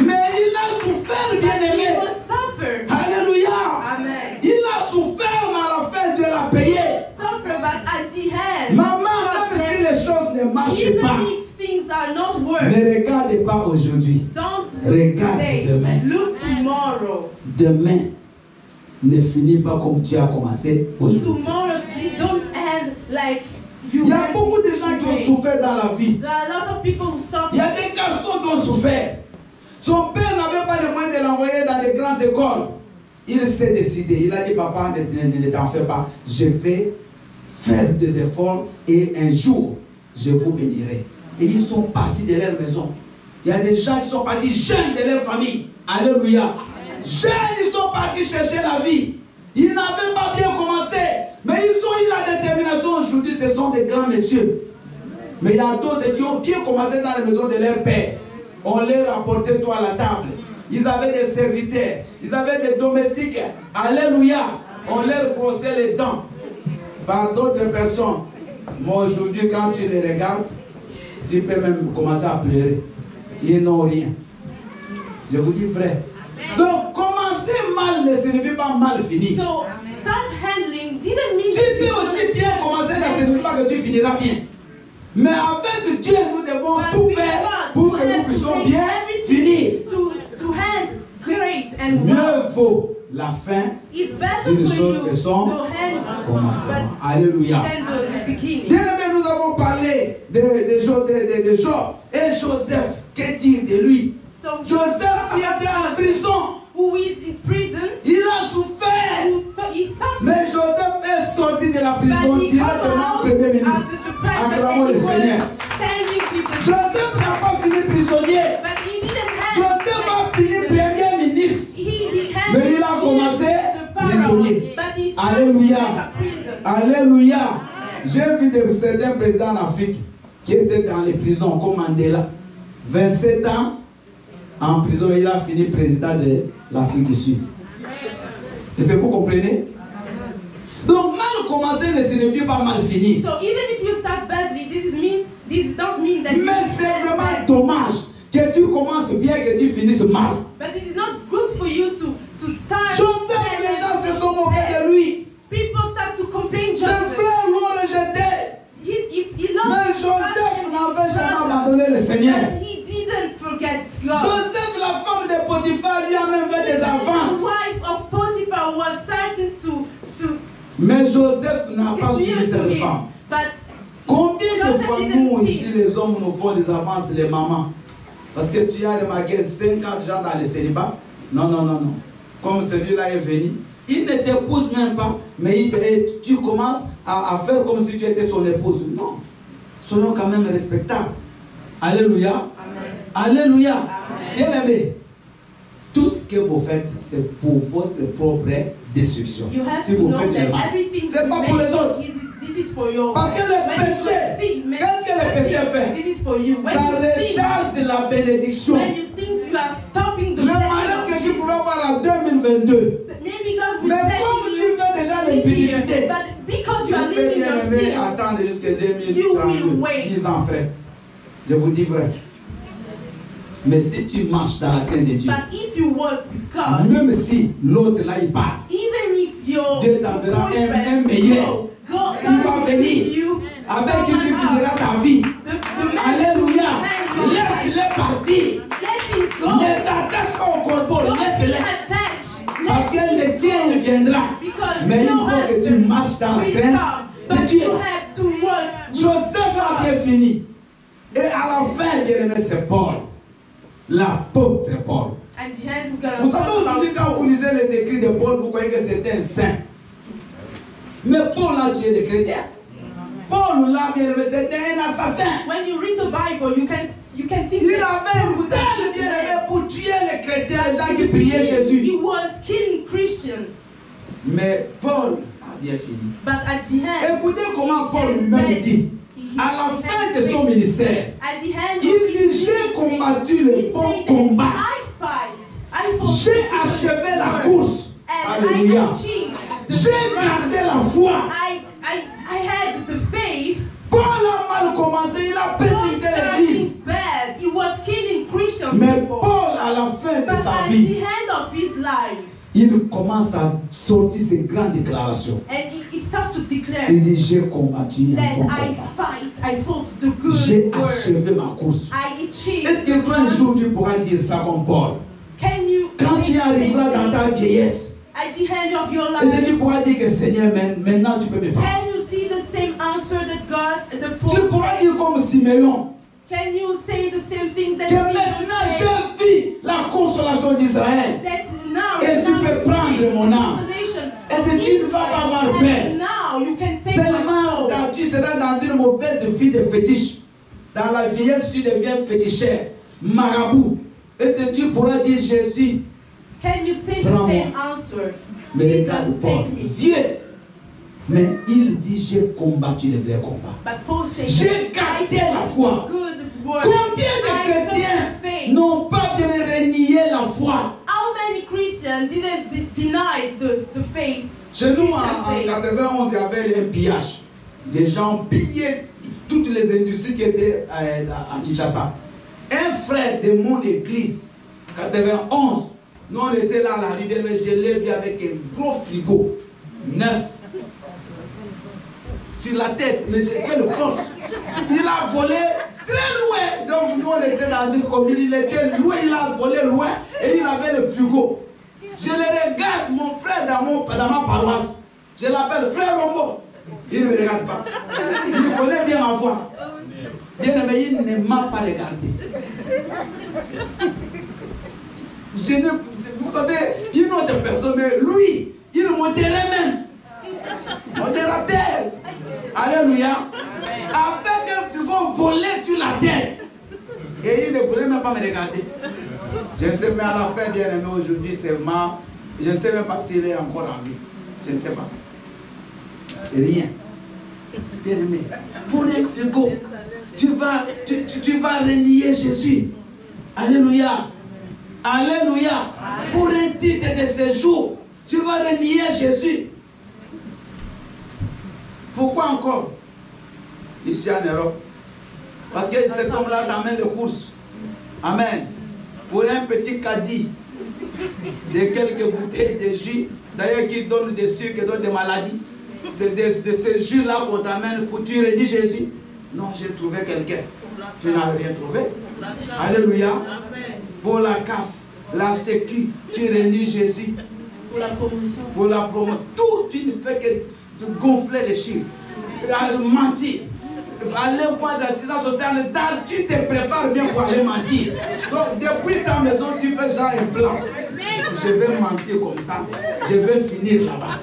Mais il a souffert, bien He aimé. was suffered. Alléluia. Amen. Il a souffert, mais à la fin, Dieu l'a payé. Suffer, but at the end, Maman, God même si blessed. les choses ne marchent Even pas, if things are not working, ne regarde pas aujourd'hui. don't look Regarde today. demain. Look tomorrow. Demain ne finit pas comme tu as commencé aujourd'hui. Tomorrow don't end like you. Il y a went beaucoup de gens qui ont today. souffert dans la vie. There are a lot of people who Il y suffer. a des garçons qui ont souffert. Son père n'avait pas le moyen de l'envoyer dans des grandes écoles. Il s'est décidé. Il a dit, papa, ne t'en fais pas. Je vais faire des efforts et un jour, je vous bénirai. Et ils sont partis de leur maison. Il y a des gens qui sont partis jeunes de leur famille. Alléluia. Jeunes, ils sont partis chercher la vie. Ils n'avaient pas bien commencé. Mais ils ont eu la détermination aujourd'hui. Ce sont des grands messieurs. Mais il y a d'autres qui ont bien commencé dans les maisons de leur père. On les rapportait tout à la table. Ils avaient des serviteurs. Ils avaient des domestiques. Alléluia. On leur brossait les dents. Par d'autres personnes. Moi aujourd'hui, quand tu les regardes, tu peux même commencer à pleurer. Ils n'ont rien. Je vous dis vrai. Donc, commencer mal ne signifie pas mal finir. So start handling didn't mean Tu peux aussi bien commencer, ça ne signifie pas que tu finiras bien. Mais avec Dieu, nous devons But tout with faire God, pour we que nous have to puissions make bien everything finir. to hand great and well. Mieux vaut la fin It's better d'une for chose you que son to hand commencement. Alléluia. than the beginning. Bien aimé, nous avons parlé de Job et Joseph. Que dire de lui? So Joseph qui était en prison, who is in prison, il a souffert. he suffered. Mais Joseph est sorti de la prison But he directement came premier out ministre. after the president Acclamons le and he was Seigneur. standing with the Joseph n'a pas fini prisonnier. but he didn't have Joseph a fini premier ministre. he had Mais il a commencé the Pharaoh, prisonnier. but he Alléluia. started a prison. Alléluia. J'ai vu certains présidents en Afrique qui étaient dans les prisons, comme Mandela. 27 ans en prison, il a fini président de l'Afrique du Sud. Est-ce que vous comprenez? Donc, mal commencer ne signifie pas mal fini. So even if you start badly, this don't mean that. Mais c'est vraiment dommage que tu commences bien, que tu finisses mal. But it is not good for you to start. Joseph, les gens se sont moqués de lui. People start to complain. Ses frères l'ont rejeté. He lost. Mais Joseph n'avait jamais abandonné le Seigneur. But he didn't forget God. Joseph, la femme de Potiphar, lui a même fait des avances. The wife of Potiphar was starting to Mais Joseph n'a pas suivi cette femme. But Combien de fois nous ici, les hommes, nous font des avances, les mamans? Parce que tu as remarqué 50 gens dans le célibat. Non, non, non, non. Comme celui-là est venu, il ne t'épouse même pas, mais tu commences à faire comme si tu étais son épouse. Non. Soyons quand même respectables. Alléluia. Amen. Alléluia. Bien aimé. Tout ce que vous faites, c'est pour votre propre destruction. Si vous faites le mal, ce n'est pas pour les autres. Parce que le péché, qu'est-ce que le péché fait? Ça retarde la bénédiction. Le malheur que tu pouvais avoir en 2022. Mais comme tu fais déjà l'impudicité, tu peux bien aimer attendre jusqu'à 2032, 10 ans après. Je vous dis vrai. Mais si tu marches dans la crainte de Dieu, même si l'autre là il part, Dieu t'enverra un meilleur. Il va venir avec qui tu finiras ta vie. Alléluia. Laisse-les partir. Ne t'attache pas au corbeau, laisse-les. Parce que le tien il viendra. Mais il faut que tu marches dans la crainte de Dieu. Joseph a bien fini. Et à la fin, bien aimé, c'est Paul. L'apôtre Paul. Vous savez aujourd'hui, quand vous lisez les écrits de Paul, vous croyez que c'était un saint. Mais Paul a tué des chrétiens. Paul là, bien aimé, c'était un assassin. When you read the Bible, you can think. Il avait un zèle, bien aimé, pour tuer les chrétiens, les gens qui priaient Jésus. He was killing Christians. Mais Paul a bien fini. But at the end, écoutez comment Paul lui-même dit. À la fin de son ministère, il dit, j'ai combattu le bon combat. J'ai achevé la course. Alléluia. J'ai gardé la foi. Paul a mal commencé, il a persécuté l'église. Mais Paul, à la fin de sa vie, il commence à sortir ces grandes déclarations. Il dit, j'ai combattu un bon combat. J'ai achevé ma course. Est-ce que toi un jour tu pourras dire ça comme Paul? Quand tu arriveras dans ta vieillesse, est-ce que tu pourras dire que Seigneur, maintenant tu peux me parler? Tu pourras dire comme Siméon. Que maintenant je vis la consolation d'Israël. Et tu peux prendre mon âme. Et que tu ne vas pas avoir peur. Tellement tu seras dans une mauvaise vie de fétiche. Dans la vieillesse, tu deviens féticheur, marabout. Et que tu pourras dire Jésus. Prends-moi. Mais regarde Paul, vieux. Mais il dit j'ai combattu le vrai combat. J'ai gardé la foi. Combien de chrétiens n'ont pas bien renié la foi? Chez nous, en 91, il y avait un pillage. Les gens pillaient toutes les industries qui étaient à Kinshasa. Un frère de mon église, 91, nous on était là à la rivière, mais je l'ai vu avec un gros frigo, neuf, sur la tête. Mais quelle force! Il a volé très loin. Donc nous on était dans une commune, il était loin, il a volé loin et il avait le frigo. Je le regarde, mon frère dans ma paroisse. Je l'appelle frère Rombo. Il ne me regarde pas. Il connaît bien ma voix. Bien aimé, il ne m'a pas regardé. Vous savez, une autre personne, mais lui, il modérait même. Modérateur. Alléluia. Avec un frigo volé sur la tête. Et il ne voulait même pas me regarder. Je ne sais, mais à la fin, bien aimé, aujourd'hui, c'est mort. Je ne sais même pas s'il est encore en vie. Je ne sais pas. Rien. Bien-aimé, pour un frigo, tu vas renier Jésus. Alléluia. Alléluia. Pour un titre de séjour, tu vas renier Jésus. Pourquoi encore? Ici en Europe. Parce que cet homme-là t'amène les courses. Amen. Pour un petit caddie de quelques bouteilles de jus, d'ailleurs qui donnent des sucres, qui donnent des maladies. De ces jus-là qu'on t'amène pour tu redis Jésus. Non, j'ai trouvé quelqu'un. Tu n'as rien trouvé. Alléluia. Pour la CAF, la sécu, tu renies Jésus. Pour la promotion. Pour la promotion. Tout, tu ne fais que de gonfler les chiffres. Mentir. Aller voir l'assistance sociale, tu te prépares bien pour aller mentir. Donc, depuis ta maison, tu fais genre un plan. Je vais mentir comme ça. Je vais finir là-bas.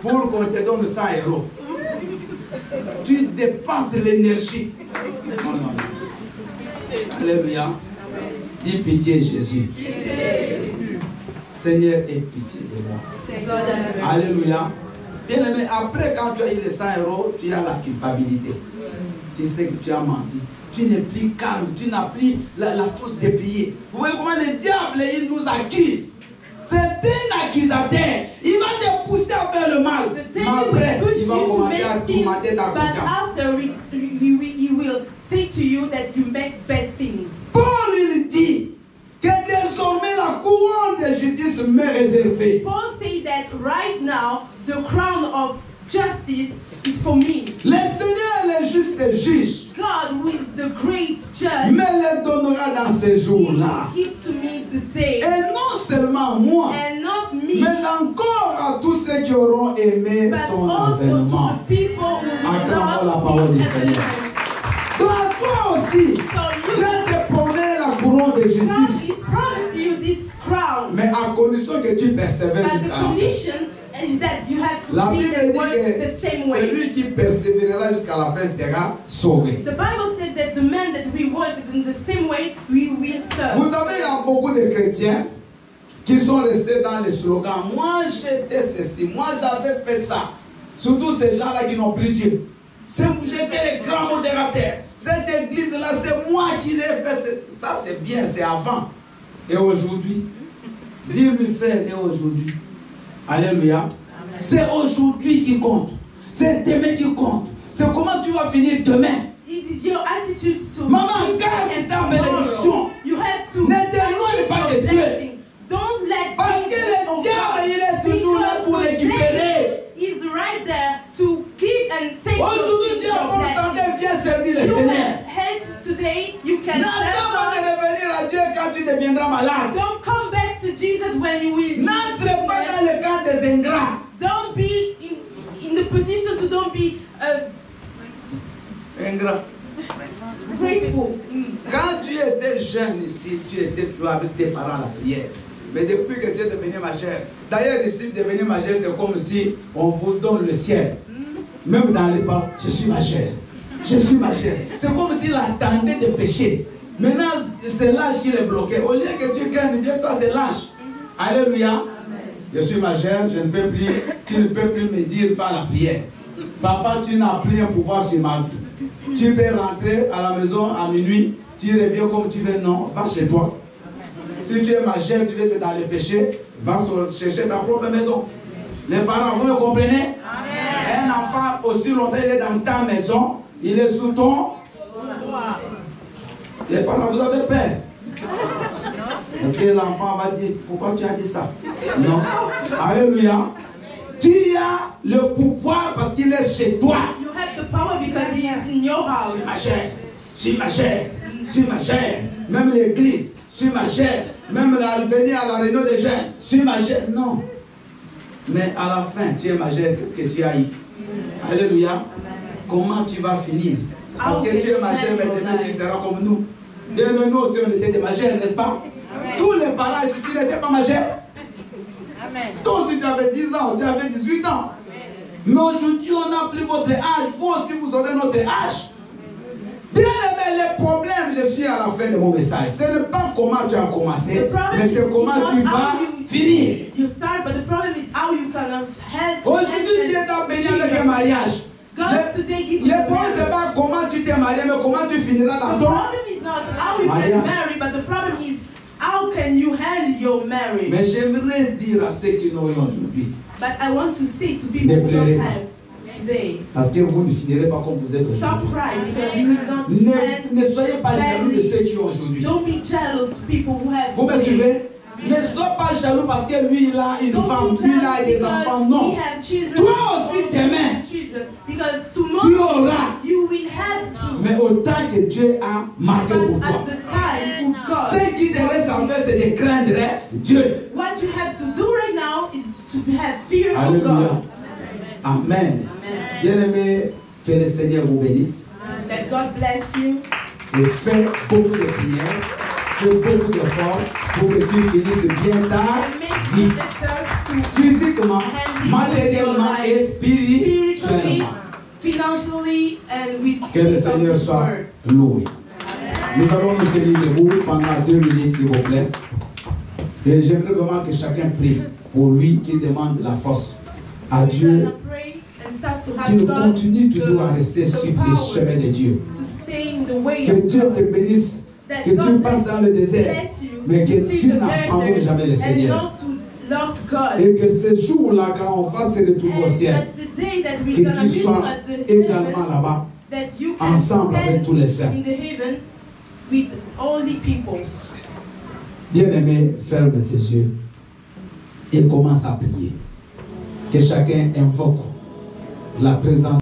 Pour qu'on te donne 100 €. Tu dépenses l'énergie. Non, non, non. Alléluia. Dis pitié, Jésus. Seigneur, aie pitié de moi. Alléluia. Bien aimé, après quand tu as eu les 100 €, tu as la culpabilité. Tu sais que tu as menti. Tu n'es plus calme, tu n'as plus la force de prier. Vous voyez comment le diable, il nous accuse. C'est un accusateur. Il va te pousser à faire le mal. Mais après, il va commencer à tourmenter ta conscience. But after he will say to you that you make bad things. Paul il dit que désormais la couronne de justice m'est réservée. Paul said that right now the crown of justice is for me. Le Seigneur est juste juge. God, who is the great judge, me le donnera dans ces jours-là. He give to me today. Et non seulement moi, And not me, mais encore à tous ceux qui auront aimé but son also avènement. to the people who Acclamons la love parole du him. Seigneur. Toi aussi, Dieu te promet la couronne de God justice, is promised you this crown. mais à condition que tu persévères But the jusqu'à la fin. condition is that you have to La be Bible and dit work que the same way. celui qui persévérera jusqu'à la fin sera sauvé. The Bible said that the man that we work in the same way we will serve. Vous savez, il y a beaucoup de chrétiens qui sont restés dans les slogans. Moi, j'étais ceci, moi, j'avais fait ça. Surtout ces gens-là qui n'ont plus Dieu. J'étais le grand modérateur. Cette église-là, c'est moi qui l'ai fait. Ça, c'est bien, c'est avant. Et aujourd'hui, dis-lui, frère, et aujourd'hui. Alléluia. C'est aujourd'hui qui compte. C'est demain qui compte. C'est comment tu vas finir demain. It is your attitude to Maman, garde ta bénédiction. You have to Ne t'éloigne pas de Dieu. Don't let Parce que le diable, il est toujours là pour récupérer. He's right there to give and take. Aujourd'hui, tu as bonne santé, viens servir le You Seigneur. have health today. You can N'attends pas de serve God. revenir à Dieu quand tu deviendras malade. Don't come back to Jesus when you will. N'entre pas dans le camp des ingrats. Don't be in the position to don't be Ingrat. grateful. Quand tu étais jeune ici, tu étais toujours avec tes parents à la prière. Mais depuis que tu es devenu majeur, d'ailleurs ici, devenir majeur, c'est comme si on vous donne le ciel. Même dans les pas, je suis majeur. Je suis majeur. C'est comme s'il attendait de pécher. Maintenant, c'est l'âge qui est bloqué. Au lieu que tu craignes Dieu, toi, c'est l'âge. Alléluia. Je suis majeur, je ne peux plus, tu ne peux plus me dire faire la prière. Papa, tu n'as plus un pouvoir sur ma vie. Tu peux rentrer à la maison à minuit, tu reviens comme tu veux, non, va chez toi. Si tu es majeur, tu veux être dans le péché, va chercher ta propre maison. Les parents, vous me comprenez? Un enfant, aussi longtemps il est dans ta maison, il est sous ton. Les parents, vous avez peur. Parce que l'enfant va dire, pourquoi tu as dit ça? Non. Alléluia. Tu as le pouvoir parce qu'il est chez toi. You have the power because He is in your house. Suis majeur. Même l'église, suis majeur. Même venir à la réunion des jeunes, suis majeur. Non. Mais à la fin, tu es majeur, qu'est-ce que tu as eu? Alléluia. Comment tu vas finir? Parce que tu es majeur, mais demain tu seras comme nous. Bien, nous aussi on était des majeurs, n'est-ce pas? Tous les parents, si tu n'étais pas majeur. Toi aussi tu avais 10 ans, tu avais 18 ans. Mais aujourd'hui on n'a plus votre âge. Vous aussi vous aurez notre âge. Bien aimé, les problèmes, je suis à la fin de mon message. Ce n'est pas comment tu as commencé, mais c'est comment tu vas finir. You start, but the problem is how you can help. Aujourd'hui, Dieu t'a béni avec un mariage. God today give you Le problème, marriage. c'est pas comment tu t'es marié, mais comment tu finiras dans The ton. problem is not how you mariage. get married, but the problem is how can you handle your marriage. Mais j'aimerais dire à ceux qui n'ont rien aujourd'hui, But I want to say to people Ne who pleurez don't pas. have today, parce que vous ne finirez pas comme vous êtes stop aujourd'hui. crying because you will not Ne soyez pas jaloux de ceux qui ont aujourd'hui. Don't be jealous to people who have Vous me today. suivez? Ne sois pas jaloux parce que lui il a une Don't femme, be lui il a jealous des because enfants. he Non. have children. Toi aussi demain, Children. Because tu tomorrow auras. you will have to. Mais autant que Dieu a marqué But pour toi. at the time who God, Ce qui te reste à faire, c'est de craindre Dieu. what you have to do right now is to have fear of Alléluia. God. Amen. Amen. Bien-aimé, que le Seigneur vous bénisse. That God bless you. Et fais beaucoup de prières, fais beaucoup d'efforts pour que tu finisses bien ta And make vie. effort to Physiquement, matériellement et spiritually, spirituellement. financially, and with Que le peace of Seigneur His soit word. loué. Nous allons nous tenir debout pendant 2 minutes, s'il vous plaît. Et j'aimerais vraiment que chacun prie pour lui qui demande la force à We're Dieu, gonna pray and start to have qu'il God continue toujours à the- rester the sur les power chemins de Dieu. to stay in the way Que of Dieu te God. bénisse, That que tu God passes dans le désert, bless you, mais que see tu the n'abandonnes desert jamais le and Seigneur. not to love God. Et que ce jour-là, quand on va se retrouver au And ciel, that the day that we're que gonna tu meet sois at the également heaven, là-bas, that you can ensemble avec stand tous les saints. in the heaven with all the peoples. Bien-aimé, ferme tes yeux et commence à prier. Que chacun invoque la présence